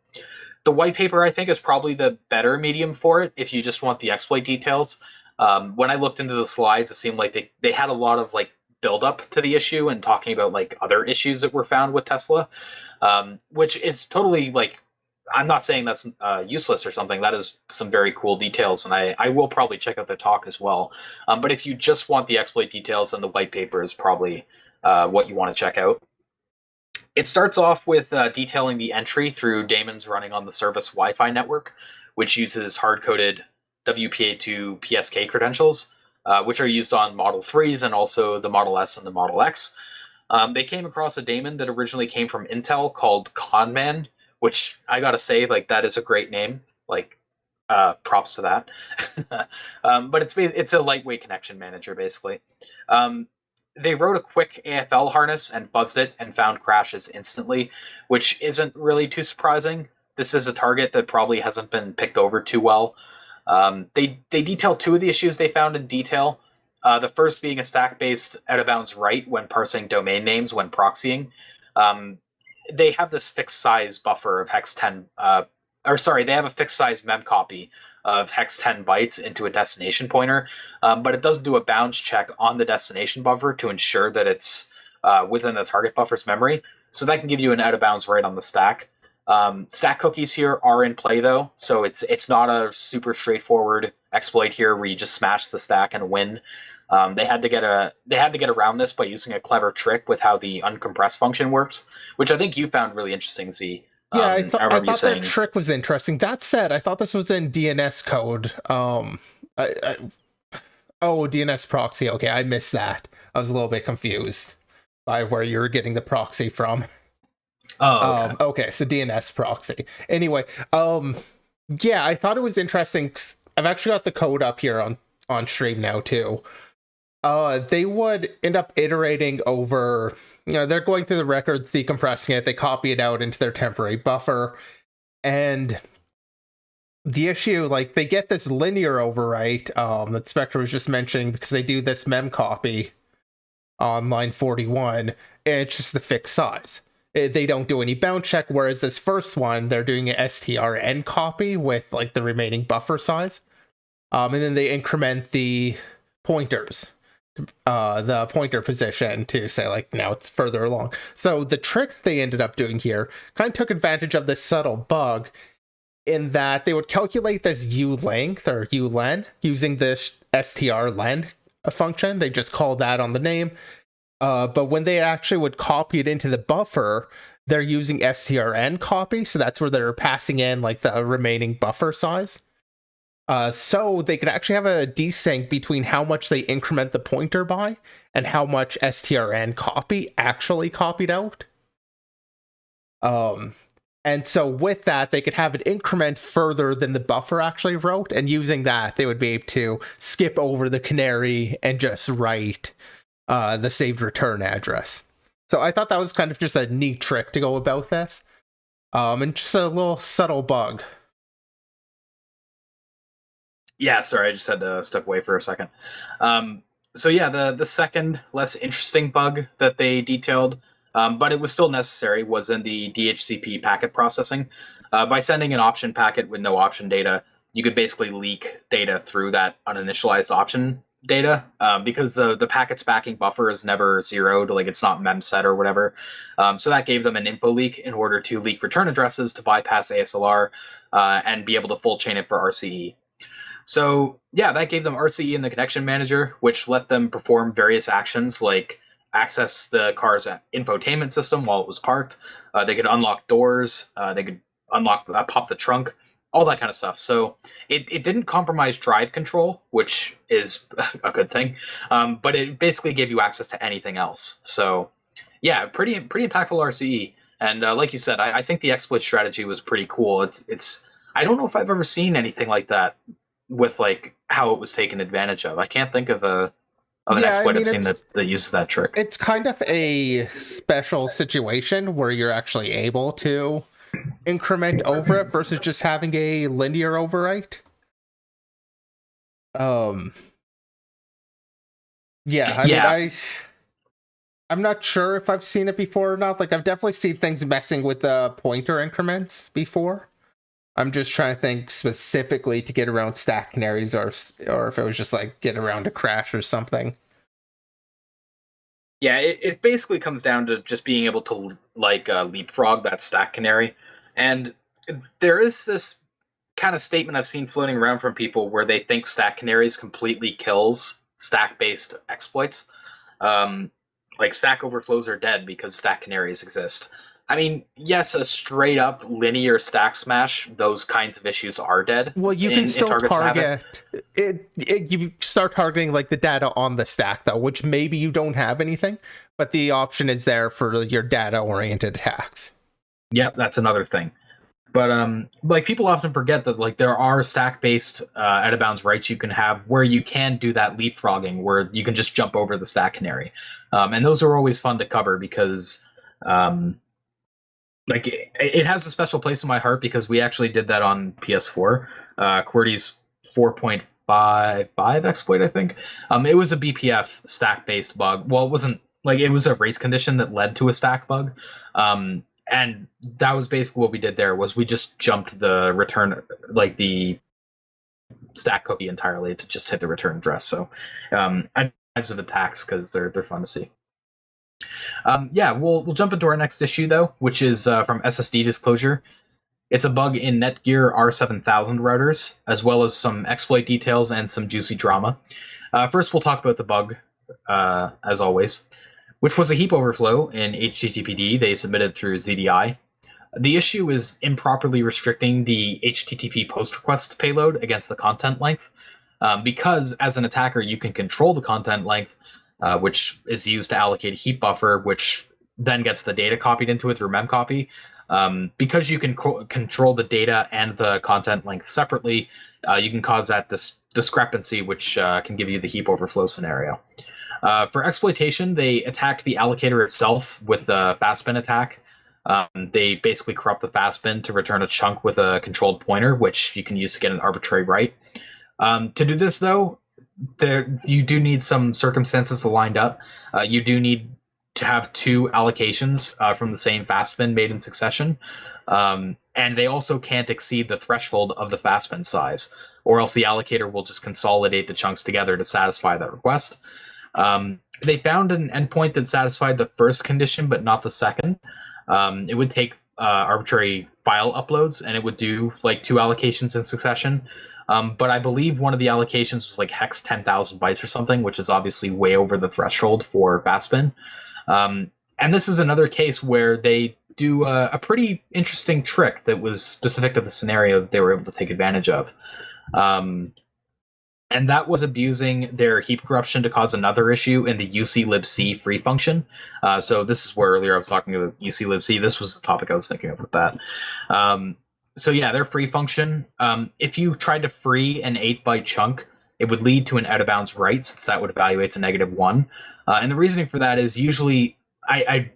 The white paper, I think, is probably the better medium for it if you just want the exploit details. When I looked into the slides, it seemed like they had a lot of like build up to the issue and talking about like other issues that were found with Tesla, which is totally like, I'm not saying that's useless or something. That is some very cool details, and I will probably check out the talk as well. But if you just want the exploit details, then the white paper is probably what you want to check out. It starts off with detailing the entry through daemons running on the service Wi-Fi network, which uses hard-coded WPA2 PSK credentials, which are used on Model 3s and also the Model S and the Model X. They came across a daemon that originally came from Intel called Conman, which I gotta say, like, that is a great name. Like, props to that. But it's a lightweight connection manager, basically. They wrote a quick AFL harness and buzzed it and found crashes instantly, which isn't really too surprising. This is a target that probably hasn't been picked over too well. They detail two of the issues they found in detail. The first being a stack-based out-of-bounds write when parsing domain names when proxying. They have this fixed size buffer of hex 10, they have a fixed size mem copy of hex 10 bytes into a destination pointer, but it doesn't do a bounds check on the destination buffer to ensure that it's within the target buffer's memory. So that can give you an out of bounds write on the stack. Stack cookies here are in play though, so it's not a super straightforward exploit here where you just smash the stack and win. They had to get around this by using a clever trick with how the uncompress function works, which I think you found really interesting, Z. Yeah, I thought that trick was interesting. That said, I thought this was in DNS code. DNS proxy. Okay, I missed that. I was a little bit confused by where you were getting the proxy from. Oh, okay. Okay, so DNS proxy. Anyway, yeah, I thought it was interesting. I've actually got the code up here on stream now too. They would end up iterating over, they're going through the records, decompressing it, they copy it out into their temporary buffer, and the issue, like, they get this linear overwrite that Spectre was just mentioning, because they do this mem copy on line 41, and it's just the fixed size. They don't do any bound check, whereas this first one, they're doing an strn copy with, like, the remaining buffer size. And then they increment the pointers, the pointer position to say, like, now it's further along. So the trick they ended up doing here kind of took advantage of this subtle bug in that they would calculate this u-length or u-len using this strlen function. They just call that on the name. But when they actually would copy it into the buffer, they're using strn copy. So that's where they're passing in, like, the remaining buffer size. So they could actually have a desync between how much they increment the pointer by and how much strn copy actually copied out. And so with that, they could have it increment further than the buffer actually wrote, and using that, they would be able to skip over the canary and just write the saved return address. So I thought that was kind of just a neat trick to go about this, and just a little subtle bug. Yeah, sorry, I just had to step away for a second. So yeah, the second less interesting bug that they detailed, but it was still necessary, was in the DHCP packet processing. By sending an option packet with no option data, you could basically leak data through that uninitialized option data, because the packet's backing buffer is never zeroed, like it's not memset or whatever. So that gave them an info leak in order to leak return addresses to bypass ASLR and be able to full chain it for RCE. So yeah, that gave them RCE in the connection manager, which let them perform various actions like access the car's infotainment system while it was parked. They could unlock doors. They could pop the trunk, all that kind of stuff. So it didn't compromise drive control, which is a good thing. But it basically gave you access to anything else. So yeah, pretty impactful RCE. And like you said, I think the exploit strategy was pretty cool. It's I don't know if I've ever seen anything like that with, like, how it was taken advantage of. I can't think of an exploit I've seen that uses that trick. It's kind of a special situation where you're actually able to increment over it versus just having a linear overwrite. Yeah, I mean, I'm not sure if I've seen it before or not. Like, I've definitely seen things messing with the pointer increments before. I'm just trying to think specifically to get around stack canaries, or if it was just like get around a crash or something. Yeah, it basically comes down to just being able to leapfrog that stack canary. And there is this kind of statement I've seen floating around from people where they think stack canaries completely kills stack-based exploits. Like stack overflows are dead because stack canaries exist. I mean, yes, a straight up linear stack smash, those kinds of issues are dead. Well, you can still target it. You start targeting like the data on the stack, though, which maybe you don't have anything, but the option is there for your data-oriented attacks. Yep, that's another thing. But like people often forget that like there are stack-based out-of-bounds writes you can have where you can do that leapfrogging, where you can just jump over the stack canary, and those are always fun to cover because. Like it has a special place in my heart because we actually did that on PS4. QWERTY's 4.55 exploit, I think. It was a BPF stack-based bug. Well, it wasn't like it was a race condition that led to a stack bug. And that was basically what we did there was we just jumped the return, like the stack cookie entirely to just hit the return address. So types of attacks because they're fun to see. Yeah, we'll jump into our next issue, though, which is from SSD Disclosure. It's a bug in Netgear R7000 routers, as well as some exploit details and some juicy drama. First, we'll talk about the bug, as always, which was a heap overflow in HTTPD they submitted through ZDI. The issue is improperly restricting the HTTP post request payload against the content length, because as an attacker, you can control the content length, which is used to allocate a heap buffer, which then gets the data copied into it through memcopy. Because you can control the data and the content length separately, you can cause that discrepancy, which can give you the heap overflow scenario. For exploitation, they attack the allocator itself with a fastbin attack. They basically corrupt the fastbin to return a chunk with a controlled pointer, which you can use to get an arbitrary write. To do this, though, you do need some circumstances lined up. You do need to have two allocations from the same fastbin made in succession. And they also can't exceed the threshold of the fastbin size, or else the allocator will just consolidate the chunks together to satisfy that request. They found an endpoint that satisfied the first condition, but not the second. It would take arbitrary file uploads, and it would do like two allocations in succession. But I believe one of the allocations was like hex 10,000 bytes or something, which is obviously way over the threshold for fastbin. And this is another case where they do a pretty interesting trick that was specific to the scenario that they were able to take advantage of. And that was abusing their heap corruption to cause another issue in the UCLibc free function. So this is where earlier I was talking about UCLibc. This was the topic I was thinking of with that. So yeah, their free function, if you tried to free an 8-byte chunk, it would lead to an out-of-bounds write, since that would evaluate to -1. And the reasoning for that is usually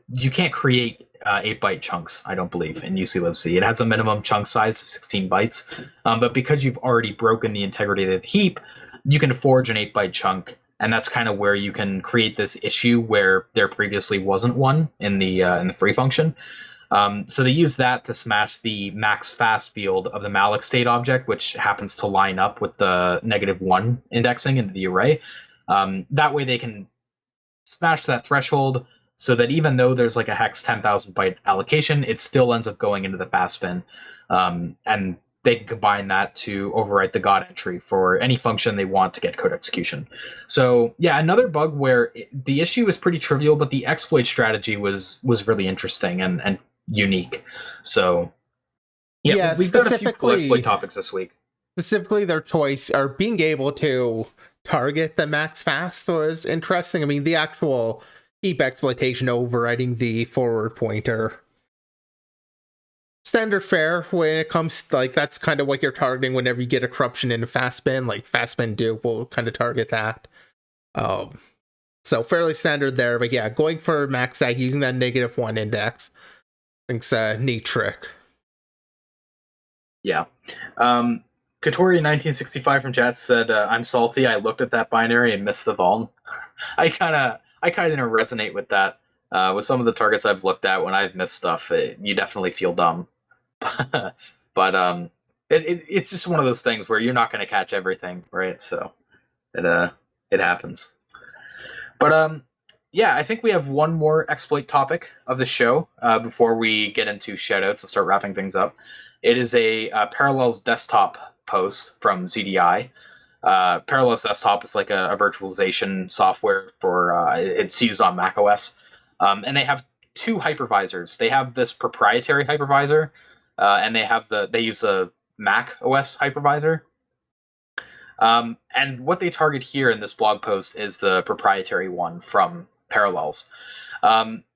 you can't create 8-byte chunks, I don't believe, in UCLibc. It has a minimum chunk size of 16 bytes. But because you've already broken the integrity of the heap, you can forge an 8-byte chunk, and that's kind of where you can create this issue where there previously wasn't one in the free function. So they use that to smash the max fast field of the malloc state object, which happens to line up with the -1 indexing into the array. That way they can smash that threshold so that even though there's like a hex 10,000 byte allocation, it still ends up going into the fastbin. And they can combine that to overwrite the God entry for any function they want to get code execution. So yeah, another bug where the issue is pretty trivial, but the exploit strategy was really interesting and unique. So yeah, we've got a few cool exploit topics this week. Specifically, their choice or being able to target the max fast was interesting. I mean, the actual heap exploitation overriding the forward pointer, standard fare when it comes to, like, that's kind of what you're targeting whenever you get a corruption in a fastbin. Like fastbin Duke will kind of target that. So fairly standard there, but yeah, going for max sag using that -1 index, I think's a neat trick. Yeah. Katori 1965 from chat said, "I'm salty. I looked at that binary and missed the vuln." I kind of resonate with that. With some of the targets I've looked at when I've missed stuff, you definitely feel dumb. But it's just one of those things where you're not going to catch everything, right? So it happens. But yeah, I think we have one more exploit topic of the show before we get into shoutouts and start wrapping things up. It is a Parallels desktop post from ZDI. Parallels desktop is like a virtualization software for it's used on macOS, and they have two hypervisors. They have this proprietary hypervisor, and they use the macOS hypervisor. And what they target here in this blog post is the proprietary one from Parallels.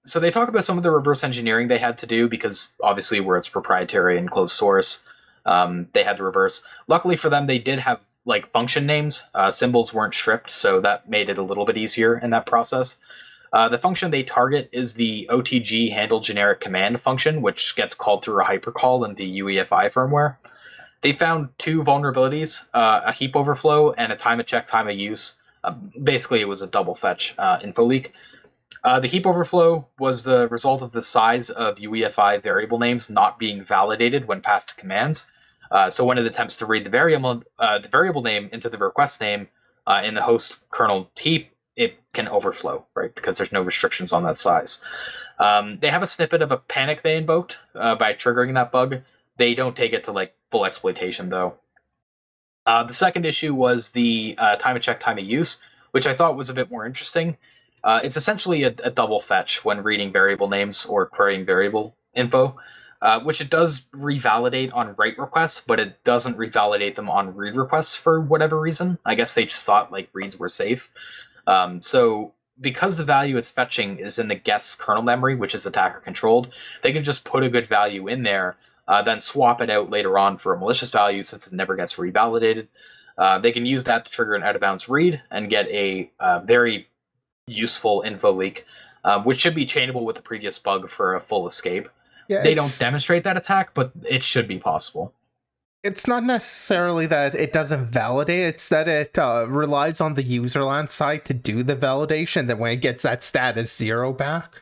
So they talk about some of the reverse engineering they had to do because obviously where it's proprietary and closed source, they had to reverse. Luckily for them, they did have like function names. Symbols weren't stripped, so that made it a little bit easier in that process. The function they target is the OTG handle generic command function, which gets called through a hypercall in the UEFI firmware. They found two vulnerabilities, a heap overflow and a time of check, time of use. Basically, it was a double fetch info leak. The heap overflow was the result of the size of UEFI variable names not being validated when passed to commands. So when it attempts to read the variable name into the request name in the host kernel heap, it can overflow, right? Because there's no restrictions on that size. They have a snippet of a panic they invoked by triggering that bug. They don't take it to like full exploitation though. The second issue was the time of check, time of use, which I thought was a bit more interesting. It's essentially a double fetch when reading variable names or querying variable info, which it does revalidate on write requests, but it doesn't revalidate them on read requests for whatever reason. I guess they just thought like reads were safe. So because the value it's fetching is in the guest's kernel memory, which is attacker controlled, they can just put a good value in there, then swap it out later on for a malicious value since it never gets revalidated. They can use that to trigger an out-of-bounds read and get a very useful info leak, which should be chainable with the previous bug for a full escape. Yeah, they don't demonstrate that attack, but it should be possible. It's not necessarily that it doesn't validate, it's that it relies on the userland side to do the validation, that when it gets that status 0 back,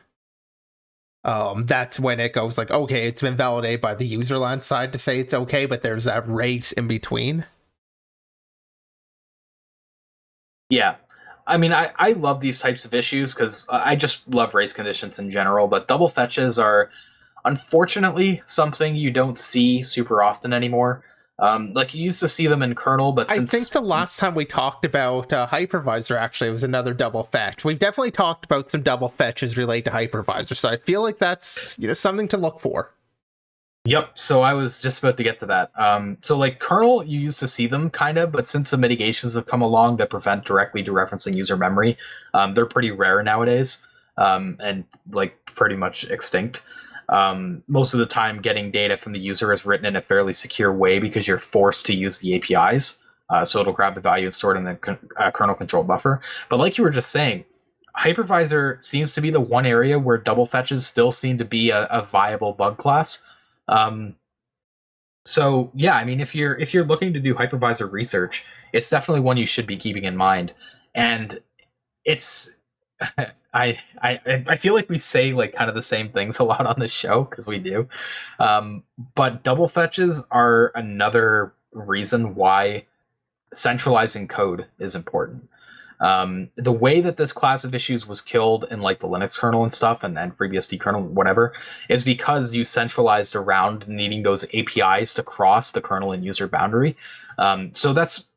that's when it goes like, okay, it's been validated by the userland side to say it's okay, but there's that race in between. Yeah. I mean, I love these types of issues because I just love race conditions in general, but double fetches are unfortunately something you don't see super often anymore. Like you used to see them in kernel, but since I think the last time we talked about hypervisor actually was another double fetch. We've definitely talked about some double fetches related to hypervisor, so I feel like that's something to look for. Yep, so I was just about to get to that. So like kernel, you used to see them kind of, but since the mitigations have come along that prevent directly dereferencing user memory, they're pretty rare nowadays, and like pretty much extinct. Most of the time getting data from the user is written in a fairly secure way because you're forced to use the APIs. So it'll grab the value and store it in the kernel control buffer. But like you were just saying, hypervisor seems to be the one area where double fetches still seem to be a viable bug class. So yeah, I mean, if you're looking to do hypervisor research, it's definitely one you should be keeping in mind. And it's I feel like we say like kind of the same things a lot on the show because we do, but double fetches are another reason why centralizing code is important. The way that this class of issues was killed in like the Linux kernel and stuff, and FreeBSD kernel, whatever, is because you centralized around needing those APIs to cross the kernel and user boundary. So that's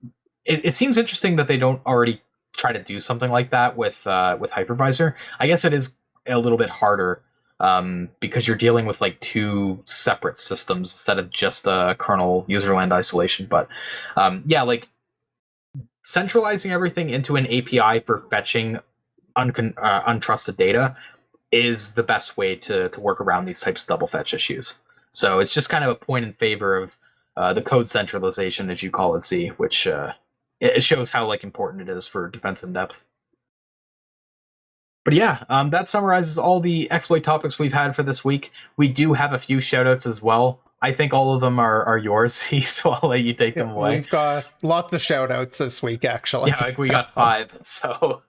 it seems interesting that they don't already try to do something like that with hypervisor. I guess it is a little bit harder because you're dealing with like two separate systems instead of just a kernel userland isolation. But yeah, like centralizing everything into an API for fetching untrusted data is the best way to work around these types of double fetch issues. So it's just kind of a point in favor of the code centralization, as you call it, Z, which it shows how like important it is for defense in depth. But yeah, that summarizes all the exploit topics we've had for this week. We do have a few shoutouts as well. I think all of them are yours, so I'll let you take them away. We've got lots of shoutouts this week, actually. Yeah, like we got 5, so...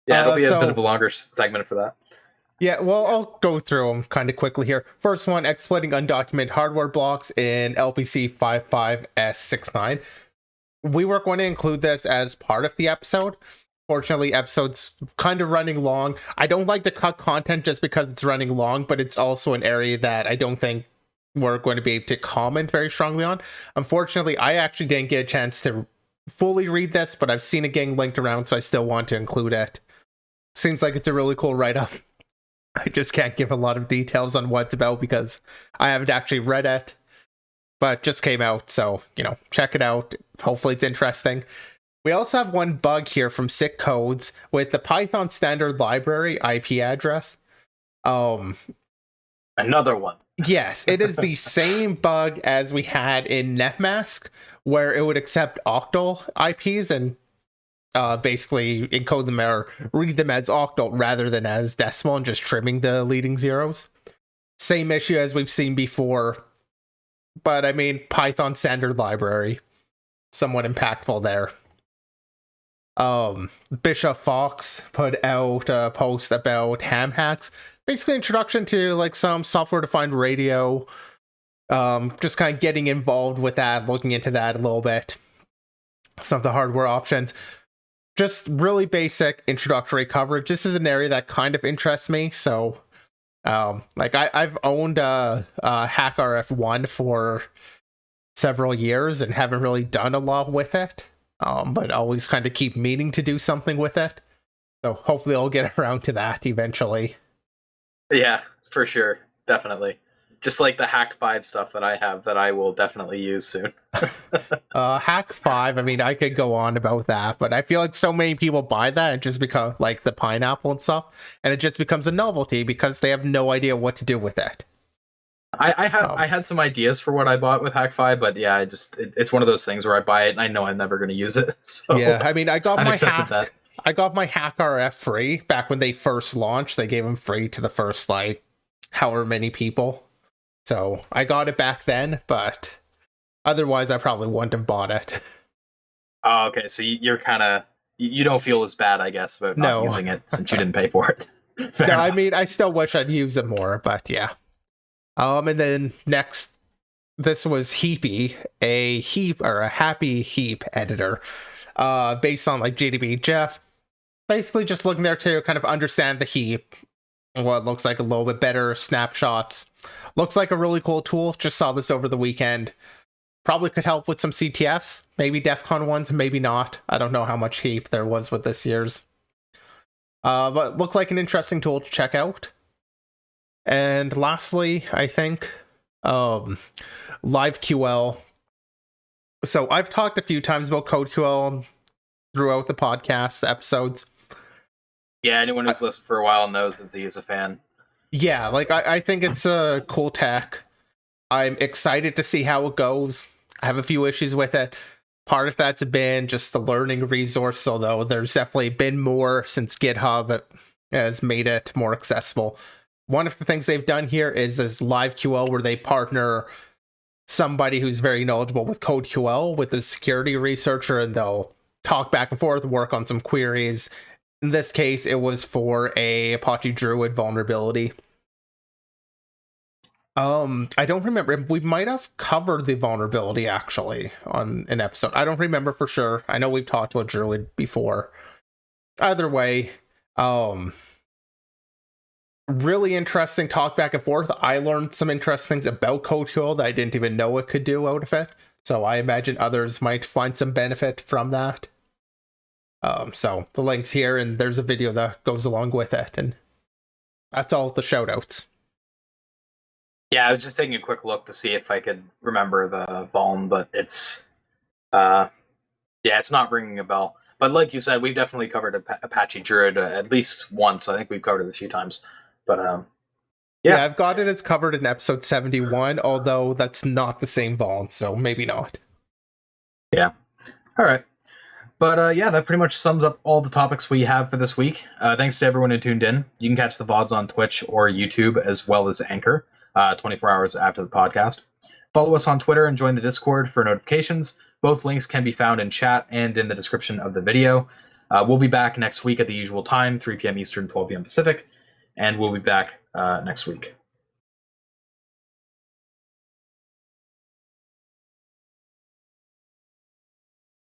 Yeah, it'll be a bit of a longer segment for that. Yeah, well, I'll go through them kind of quickly here. First one, exploiting undocumented hardware blocks in LPC 55S69. We were going to include this as part of the episode. Fortunately, episode's kind of running long. I don't like to cut content just because it's running long, but it's also an area that I don't think we're going to be able to comment very strongly on. Unfortunately, I actually didn't get a chance to fully read this, but I've seen it getting linked around, so I still want to include it. Seems like it's a really cool write-up. I just can't give a lot of details on what it's about because I haven't actually read it, but it just came out, so, check it out. Hopefully it's interesting. We also have one bug here from Sick Codes with the Python standard library IP address. Another one. Yes, it is the same bug as we had in NetMask, where it would accept octal IPs and basically encode them or read them as octal rather than as decimal and just trimming the leading zeros. Same issue as we've seen before, but I mean, Python standard library, somewhat impactful there. Bishop Fox put out a post about ham hacks, basically introduction to like some software defined radio, just kind of getting involved with that, looking into that a little bit, some of the hardware options. Just really basic introductory coverage. This is an area that kind of interests me. So, I've owned a HackRF1 for several years and haven't really done a lot with it. But always kind of keep meaning to do something with it. So hopefully I'll get around to that eventually. Yeah, for sure. Definitely. Just like the Hack 5 stuff that I have that I will definitely use soon. Hack 5, I mean, I could go on about that, but I feel like so many people buy that and just become like the pineapple and stuff, and it just becomes a novelty because they have no idea what to do with it. I had some ideas for what I bought with Hack 5, but yeah, it's one of those things where I buy it and I know I'm never going to use it. So yeah, I mean, I got my Hack RF free back when they first launched. They gave them free to the first like however many people. So I got it back then, but otherwise I probably wouldn't have bought it. Oh, okay. So you're kind of you don't feel as bad, I guess, about not using it since you didn't pay for it. No, enough. I mean, I still wish I'd use it more, but yeah. And then next, this was Heapy, a heap or a happy heap editor, based on like GDB Jeff. Basically just looking there to kind of understand the heap, what looks like a little bit better snapshots. Looks like a really cool tool. Just saw this over the weekend. Probably could help with some CTFs, maybe Defcon ones, maybe not. I don't know how much heap there was with this year's. But looked like an interesting tool to check out. And lastly, I think, LiveQL. So I've talked a few times about CodeQL throughout the podcast episodes. Yeah, anyone who's listened for a while knows that Z is a fan. Yeah, like I think it's a cool tech. I'm excited to see how it goes. I have a few issues with it. Part of that's been just the learning resource, although there's definitely been more since GitHub has made it more accessible. One of the things they've done here is this LiveQL, where they partner somebody who's very knowledgeable with CodeQL with a security researcher, and they'll talk back and forth, work on some queries. In this case, it was for a Apache Druid vulnerability. I don't remember. We might have covered the vulnerability actually on an episode. I don't remember for sure. I know we've talked about Druid before. Either way, really interesting talk back and forth. I learned some interesting things about CodeQL that I didn't even know it could do out of it. So I imagine others might find some benefit from that. So the link's here, and there's a video that goes along with it, and that's all the shout outs. Yeah, I was just taking a quick look to see if I could remember the vuln, but it's it's not ringing a bell. But like you said, we've definitely covered Apache Druid at least once. I think we've covered it a few times. But yeah, I've got it as covered in episode 71, although that's not the same vuln, so maybe not. Yeah. All right. But yeah, that pretty much sums up all the topics we have for this week. Thanks to everyone who tuned in. You can catch the VODs on Twitch or YouTube, as well as Anchor, 24 hours after the podcast. Follow us on Twitter and join the Discord for notifications. Both links can be found in chat and in the description of the video. We'll be back next week at the usual time, 3 p.m. Eastern, 12 p.m. Pacific, and we'll be back next week.